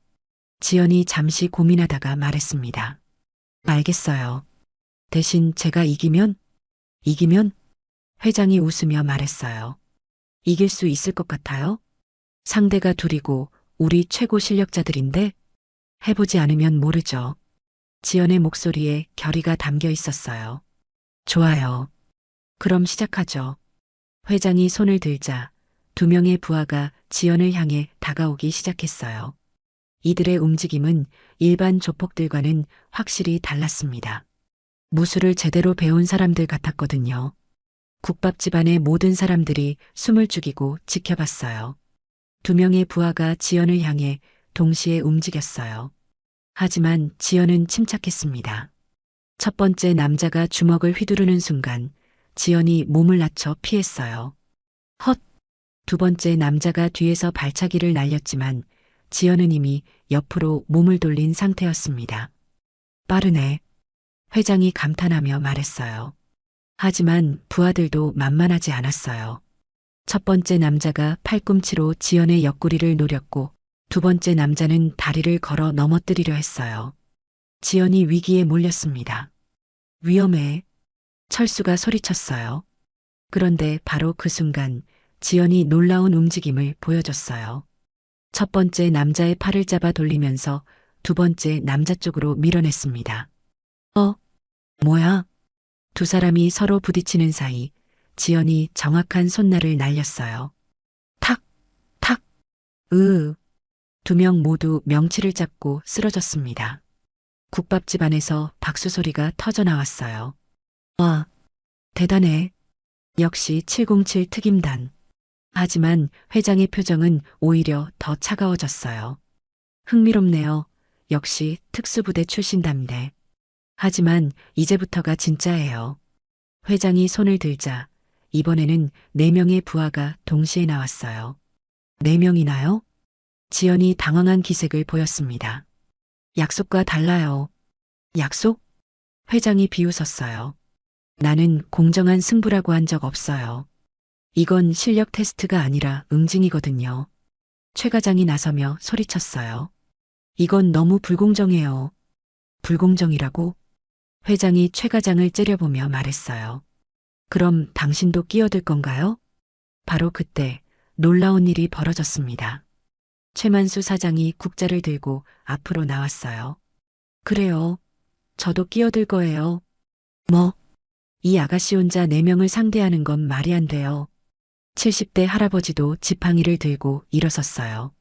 지연이 잠시 고민하다가 말했습니다. 알겠어요. 대신 제가 이기면? 이기면? 회장이 웃으며 말했어요. 이길 수 있을 것 같아요? 상대가 둘이고 우리 최고 실력자들인데? 해보지 않으면 모르죠. 지연의 목소리에 결의가 담겨 있었어요. 좋아요. 그럼 시작하죠. 회장이 손을 들자 2명의 부하가 지연을 향해 다가오기 시작했어요. 이들의 움직임은 일반 조폭들과는 확실히 달랐습니다. 무술을 제대로 배운 사람들 같았거든요. 국밥집 안의 모든 사람들이 숨을 죽이고 지켜봤어요. 2명의 부하가 지연을 향해 동시에 움직였어요. 하지만 지연은 침착했습니다. 첫 번째 남자가 주먹을 휘두르는 순간 지연이 몸을 낮춰 피했어요. 헛! 두 번째 남자가 뒤에서 발차기를 날렸지만 지연은 이미 옆으로 몸을 돌린 상태였습니다. 빠르네. 회장이 감탄하며 말했어요. 하지만 부하들도 만만하지 않았어요. 첫 번째 남자가 팔꿈치로 지연의 옆구리를 노렸고 두 번째 남자는 다리를 걸어 넘어뜨리려 했어요. 지연이 위기에 몰렸습니다. 위험해. 철수가 소리쳤어요. 그런데 바로 그 순간 지연이 놀라운 움직임을 보여줬어요. 첫 번째 남자의 팔을 잡아 돌리면서 두 번째 남자 쪽으로 밀어냈습니다. 뭐야? 두 사람이 서로 부딪히는 사이 지연이 정확한 손날을 날렸어요. 탁! 탁! 2명 모두 명치를 잡고 쓰러졌습니다. 국밥집 안에서 박수 소리가 터져 나왔어요. 와, 대단해. 역시 707 특임단. 하지만 회장의 표정은 오히려 더 차가워졌어요. 흥미롭네요. 역시 특수부대 출신답네. 하지만 이제부터가 진짜예요. 회장이 손을 들자 이번에는 4명의 부하가 동시에 나왔어요. 4명이나요? 지연이 당황한 기색을 보였습니다. 약속과 달라요. 약속? 회장이 비웃었어요. 나는 공정한 승부라고 한 적 없어요. 이건 실력 테스트가 아니라 응징이거든요. 최 과장이 나서며 소리쳤어요. 이건 너무 불공정해요. 불공정이라고? 회장이 최 과장을 째려보며 말했어요. 그럼 당신도 끼어들 건가요? 바로 그때 놀라운 일이 벌어졌습니다. 최만수 사장이 국자를 들고 앞으로 나왔어요. 그래요. 저도 끼어들 거예요. 뭐? 이 아가씨 혼자 4명을 상대하는 건 말이 안 돼요. 70대 할아버지도 지팡이를 들고 일어섰어요.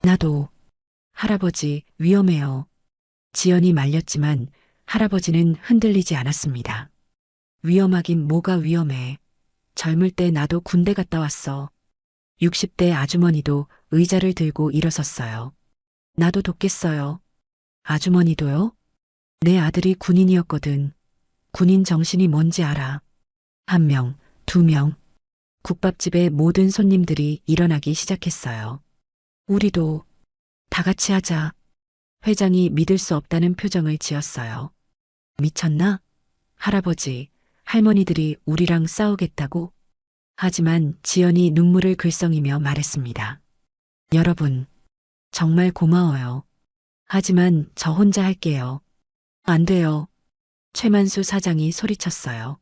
나도. 할아버지, 위험해요. 지연이 말렸지만 할아버지는 흔들리지 않았습니다. 위험하긴 뭐가 위험해. 젊을 때 나도 군대 갔다 왔어. 60대 아주머니도 의자를 들고 일어섰어요. 나도 돕겠어요. 아주머니도요? 내 아들이 군인이었거든. 군인 정신이 뭔지 알아. 1명, 2명. 국밥집의 모든 손님들이 일어나기 시작했어요. 우리도 다 같이 하자. 회장이 믿을 수 없다는 표정을 지었어요. 미쳤나? 할아버지, 할머니들이 우리랑 싸우겠다고? 하지만 지연이 눈물을 글썽이며 말했습니다. 여러분, 정말 고마워요. 하지만 저 혼자 할게요. 안 돼요. 최만수 사장이 소리쳤어요.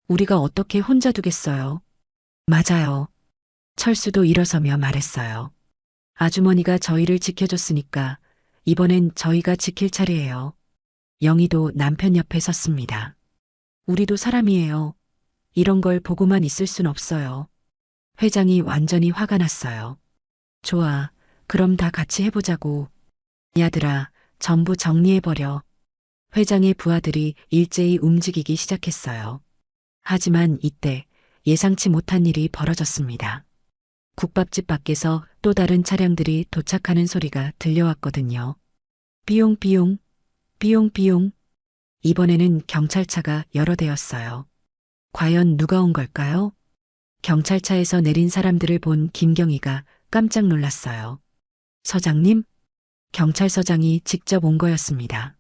우리가 어떻게 혼자 두겠어요? 맞아요. 철수도 일어서며 말했어요. 아주머니가 저희를 지켜줬으니까 이번엔 저희가 지킬 차례예요. 영희도 남편 옆에 섰습니다. 우리도 사람이에요. 이런 걸 보고만 있을 순 없어요. 회장이 완전히 화가 났어요. 좋아. 그럼 다 같이 해보자고. 야들아, 전부 정리해버려. 회장의 부하들이 일제히 움직이기 시작했어요. 하지만 이때 예상치 못한 일이 벌어졌습니다. 국밥집 밖에서 또 다른 차량들이 도착하는 소리가 들려왔거든요. 비용비용, 비용비용. 이번에는 경찰차가 여러 대였어요. 과연 누가 온 걸까요? 경찰차에서 내린 사람들을 본 김경희가 깜짝 놀랐어요. 서장님? 경찰서장이 직접 온 거였습니다.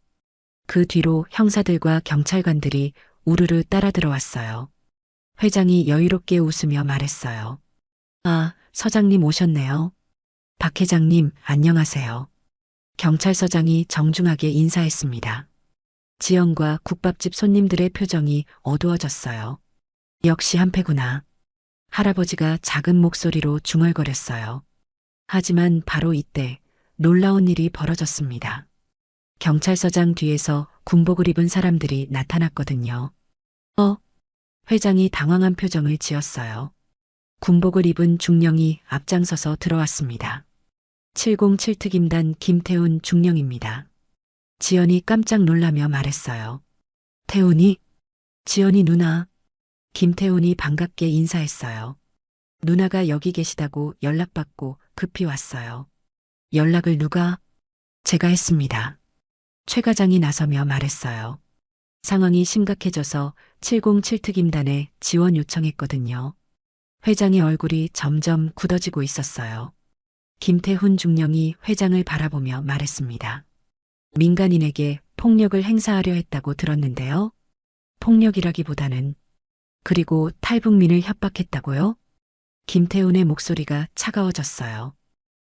그 뒤로 형사들과 경찰관들이 우르르 따라 들어왔어요. 회장이 여유롭게 웃으며 말했어요. 아, 서장님 오셨네요. 박 회장님, 안녕하세요. 경찰서장이 정중하게 인사했습니다. 지연과 국밥집 손님들의 표정이 어두워졌어요. 역시 한패구나. 할아버지가 작은 목소리로 중얼거렸어요. 하지만 바로 이때 놀라운 일이 벌어졌습니다. 경찰서장 뒤에서 군복을 입은 사람들이 나타났거든요. 회장이 당황한 표정을 지었어요. 군복을 입은 중령이 앞장서서 들어왔습니다. 707 특임단 김태훈 중령입니다. 지연이 깜짝 놀라며 말했어요. 태훈이? 지연이 누나. 김태훈이 반갑게 인사했어요. 누나가 여기 계시다고 연락받고 급히 왔어요. 연락을 누가? 제가 했습니다. 최 과장이 나서며 말했어요. 상황이 심각해져서 707 특임단에 지원 요청했거든요. 회장의 얼굴이 점점 굳어지고 있었어요. 김태훈 중령이 회장을 바라보며 말했습니다. 민간인에게 폭력을 행사하려 했다고 들었는데요. 폭력이라기보다는 그리고 탈북민을 협박했다고요? 김태훈의 목소리가 차가워졌어요.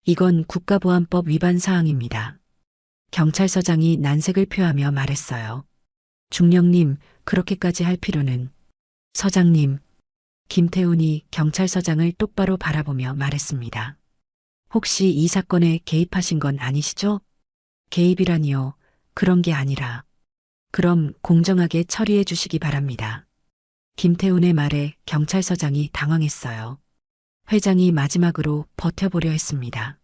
이건 국가보안법 위반 사항입니다. 경찰서장이 난색을 표하며 말했어요. 중령님, 그렇게까지 할 필요는. 서장님, 김태훈이 경찰서장을 똑바로 바라보며 말했습니다. 혹시 이 사건에 개입하신 건 아니시죠? 개입이라니요. 그런 게 아니라. 그럼 공정하게 처리해 주시기 바랍니다. 김태훈의 말에 경찰서장이 당황했어요. 회장이 마지막으로 버텨보려 했습니다.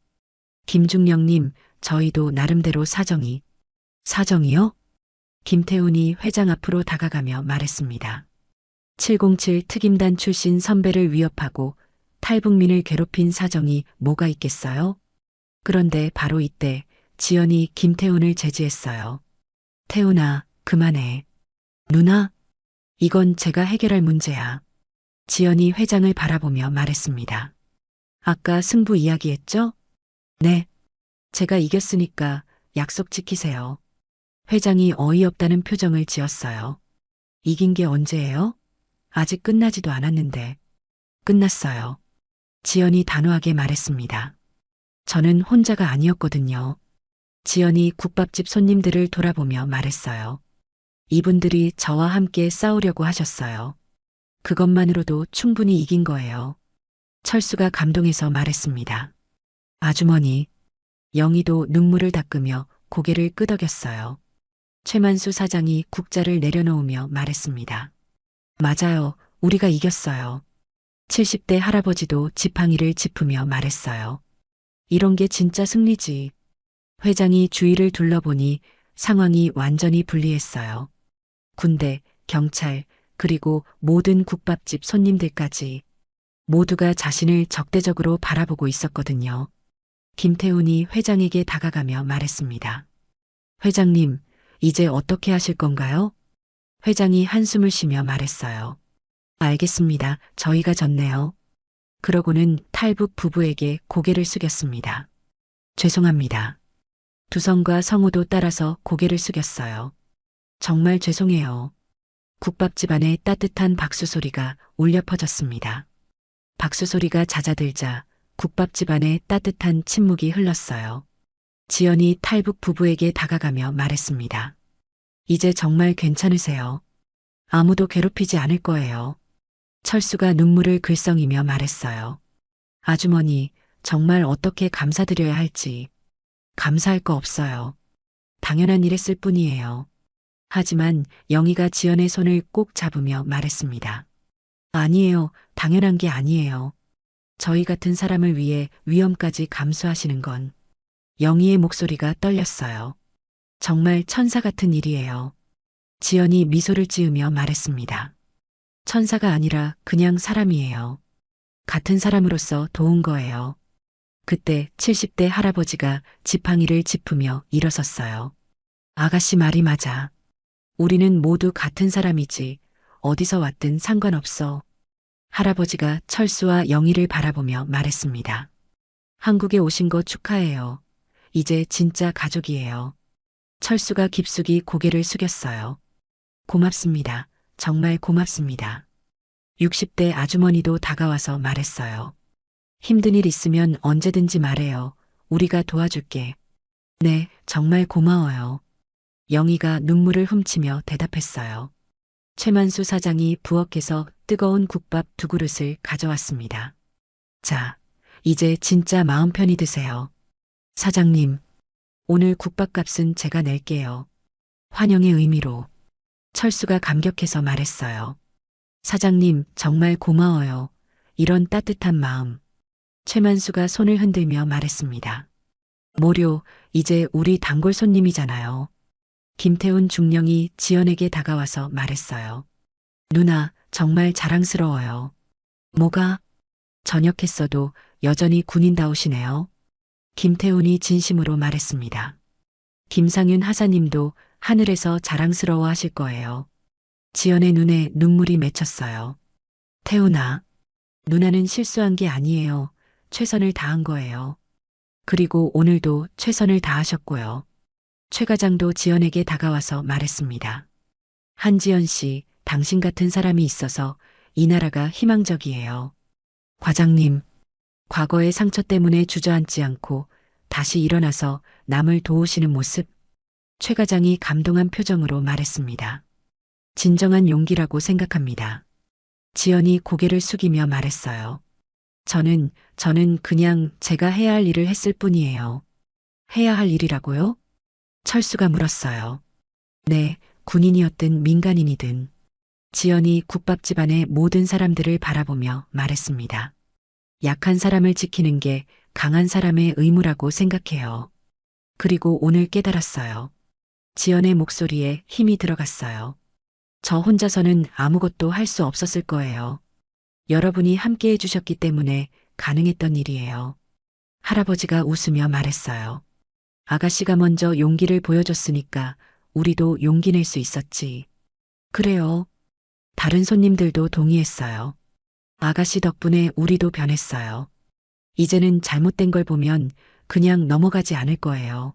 김중령님, 저희도 나름대로 사정이. 사정이요? 김태훈이 회장 앞으로 다가가며 말했습니다. 707 특임단 출신 선배를 위협하고 탈북민을 괴롭힌 사정이 뭐가 있겠어요? 그런데 바로 이때 지연이 김태훈을 제지했어요. 태훈아, 그만해. 누나, 이건 제가 해결할 문제야. 지연이 회장을 바라보며 말했습니다. 아까 승부 이야기했죠? 네. 제가 이겼으니까 약속 지키세요. 회장이 어이없다는 표정을 지었어요. 이긴 게 언제예요? 아직 끝나지도 않았는데. 끝났어요. 지연이 단호하게 말했습니다. 저는 혼자가 아니었거든요. 지연이 국밥집 손님들을 돌아보며 말했어요. 이분들이 저와 함께 싸우려고 하셨어요. 그것만으로도 충분히 이긴 거예요. 철수가 감동해서 말했습니다. 아주머니, 영희도 눈물을 닦으며 고개를 끄덕였어요. 최만수 사장이 국자를 내려놓으며 말했습니다. 맞아요. 우리가 이겼어요. 70대 할아버지도 지팡이를 짚으며 말했어요. 이런 게 진짜 승리지. 회장이 주위를 둘러보니 상황이 완전히 불리했어요. 군대, 경찰, 그리고 모든 국밥집 손님들까지 모두가 자신을 적대적으로 바라보고 있었거든요. 김태훈이 회장에게 다가가며 말했습니다. 회장님, 이제 어떻게 하실 건가요? 회장이 한숨을 쉬며 말했어요. 알겠습니다. 저희가 졌네요. 그러고는 탈북 부부에게 고개를 숙였습니다. 죄송합니다. 두성과 성우도 따라서 고개를 숙였어요. 정말 죄송해요. 국밥집 안에 따뜻한 박수 소리가 울려 퍼졌습니다. 박수 소리가 잦아들자 국밥집 안에 따뜻한 침묵이 흘렀어요. 지연이 탈북 부부에게 다가가며 말했습니다. 이제 정말 괜찮으세요. 아무도 괴롭히지 않을 거예요. 철수가 눈물을 글썽이며 말했어요. 아주머니, 정말 어떻게 감사드려야 할지. 감사할 거 없어요. 당연한 일 했을 뿐이에요. 하지만 영희가 지연의 손을 꼭 잡으며 말했습니다. 아니에요. 당연한 게 아니에요. 저희 같은 사람을 위해 위험까지 감수하시는 건. 영희의 목소리가 떨렸어요. 정말 천사 같은 일이에요. 지연이 미소를 지으며 말했습니다. 천사가 아니라 그냥 사람이에요. 같은 사람으로서 도운 거예요. 그때 70대 할아버지가 지팡이를 짚으며 일어섰어요. 아가씨 말이 맞아. 우리는 모두 같은 사람이지 어디서 왔든 상관없어. 할아버지가 철수와 영희를 바라보며 말했습니다. 한국에 오신 거 축하해요. 이제 진짜 가족이에요. 철수가 깊숙이 고개를 숙였어요. 고맙습니다. 정말 고맙습니다. 60대 아주머니도 다가와서 말했어요. 힘든 일 있으면 언제든지 말해요. 우리가 도와줄게. 네, 정말 고마워요. 영희가 눈물을 훔치며 대답했어요. 최만수 사장이 부엌에서 뜨거운 국밥 2그릇을 가져왔습니다. 자, 이제 진짜 마음 편히 드세요. 사장님, 오늘 국밥값은 제가 낼게요. 환영의 의미로. 철수가 감격해서 말했어요. 사장님, 정말 고마워요. 이런 따뜻한 마음. 최만수가 손을 흔들며 말했습니다. 모료, 이제 우리 단골 손님이잖아요. 김태훈 중령이 지연에게 다가와서 말했어요. 누나, 정말 자랑스러워요. 뭐가? 전역했어도 여전히 군인다우시네요. 김태훈이 진심으로 말했습니다. 김상윤 하사님도 하늘에서 자랑스러워 하실 거예요. 지연의 눈에 눈물이 맺혔어요. 태훈아, 누나는 실수한 게 아니에요. 최선을 다한 거예요. 그리고 오늘도 최선을 다하셨고요. 최 과장도 지연에게 다가와서 말했습니다. 한지연 씨, 당신 같은 사람이 있어서 이 나라가 희망적이에요. 과장님, 과거의 상처 때문에 주저앉지 않고 다시 일어나서 남을 도우시는 모습. 최 과장이 감동한 표정으로 말했습니다. 진정한 용기라고 생각합니다. 지연이 고개를 숙이며 말했어요. 저는 그냥 제가 해야 할 일을 했을 뿐이에요. 해야 할 일이라고요? 철수가 물었어요. 네, 군인이었든 민간인이든. 지연이 국밥집 안의 모든 사람들을 바라보며 말했습니다. 약한 사람을 지키는 게 강한 사람의 의무라고 생각해요. 그리고 오늘 깨달았어요. 지연의 목소리에 힘이 들어갔어요. 저 혼자서는 아무것도 할 수 없었을 거예요. 여러분이 함께 해주셨기 때문에 가능했던 일이에요. 할아버지가 웃으며 말했어요. 아가씨가 먼저 용기를 보여줬으니까 우리도 용기 낼 수 있었지. 그래요. 다른 손님들도 동의했어요. 아가씨 덕분에 우리도 변했어요. 이제는 잘못된 걸 보면 그냥 넘어가지 않을 거예요.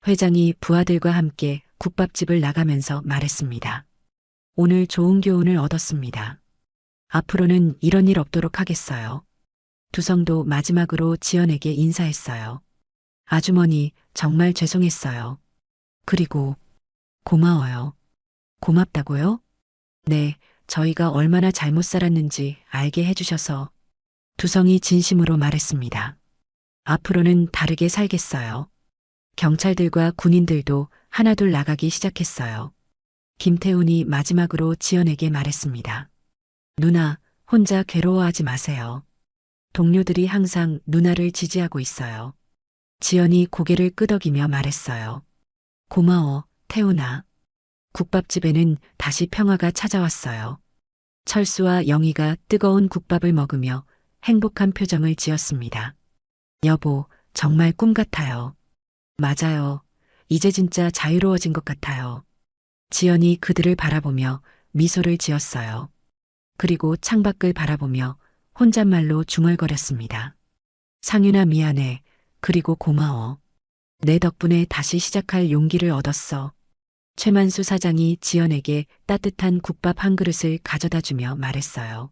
회장이 부하들과 함께 국밥집을 나가면서 말했습니다. 오늘 좋은 교훈을 얻었습니다. 앞으로는 이런 일 없도록 하겠어요. 두성도 마지막으로 지연에게 인사했어요. 아주머니, 정말 죄송했어요. 그리고 고마워요. 고맙다고요? 네, 저희가 얼마나 잘못 살았는지 알게 해주셔서. 두성이 진심으로 말했습니다. 앞으로는 다르게 살겠어요. 경찰들과 군인들도 하나둘 나가기 시작했어요. 김태훈이 마지막으로 지연에게 말했습니다. 누나, 혼자 괴로워하지 마세요. 동료들이 항상 누나를 지지하고 있어요. 지연이 고개를 끄덕이며 말했어요. 고마워, 태훈아. 국밥집에는 다시 평화가 찾아왔어요. 철수와 영희가 뜨거운 국밥을 먹으며 행복한 표정을 지었습니다. 여보, 정말 꿈 같아요. 맞아요. 이제 진짜 자유로워진 것 같아요. 지연이 그들을 바라보며 미소를 지었어요. 그리고 창밖을 바라보며 혼잣말로 중얼거렸습니다. 상윤아 미안해. 그리고 고마워. 내 덕분에 다시 시작할 용기를 얻었어. 최만수 사장이 지연에게 따뜻한 국밥 한 그릇을 가져다 주며 말했어요.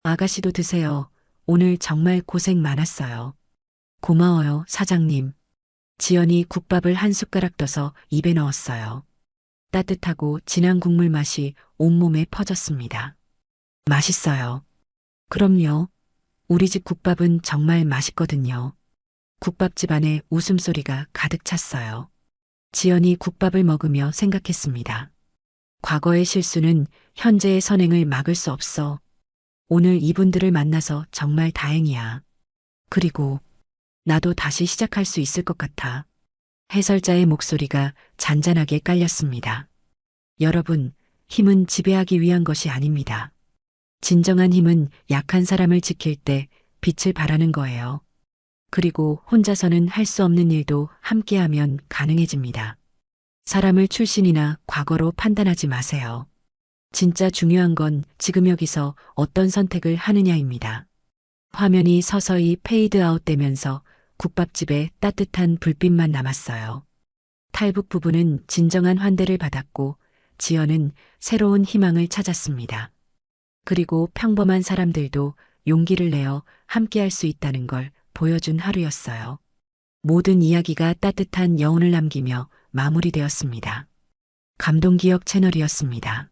아가씨도 드세요. 오늘 정말 고생 많았어요. 고마워요, 사장님. 지연이 국밥을 한 숟가락 떠서 입에 넣었어요. 따뜻하고 진한 국물 맛이 온몸에 퍼졌습니다. 맛있어요. 그럼요. 우리 집 국밥은 정말 맛있거든요. 국밥집 안에 웃음소리가 가득 찼어요. 지연이 국밥을 먹으며 생각했습니다. 과거의 실수는 현재의 선행을 막을 수 없어. 오늘 이분들을 만나서 정말 다행이야. 그리고 나도 다시 시작할 수 있을 것 같아. 해설자의 목소리가 잔잔하게 깔렸습니다. 여러분, 힘은 지배하기 위한 것이 아닙니다. 진정한 힘은 약한 사람을 지킬 때 빛을 발하는 거예요. 그리고 혼자서는 할 수 없는 일도 함께하면 가능해집니다. 사람을 출신이나 과거로 판단하지 마세요. 진짜 중요한 건 지금 여기서 어떤 선택을 하느냐입니다. 화면이 서서히 페이드 아웃 되면서 국밥집에 따뜻한 불빛만 남았어요. 탈북 부부는 진정한 환대를 받았고 지연은 새로운 희망을 찾았습니다. 그리고 평범한 사람들도 용기를 내어 함께할 수 있다는 걸 보여준 하루였어요. 모든 이야기가 따뜻한 여운을 남기며 마무리되었습니다. 감동기억 채널이었습니다.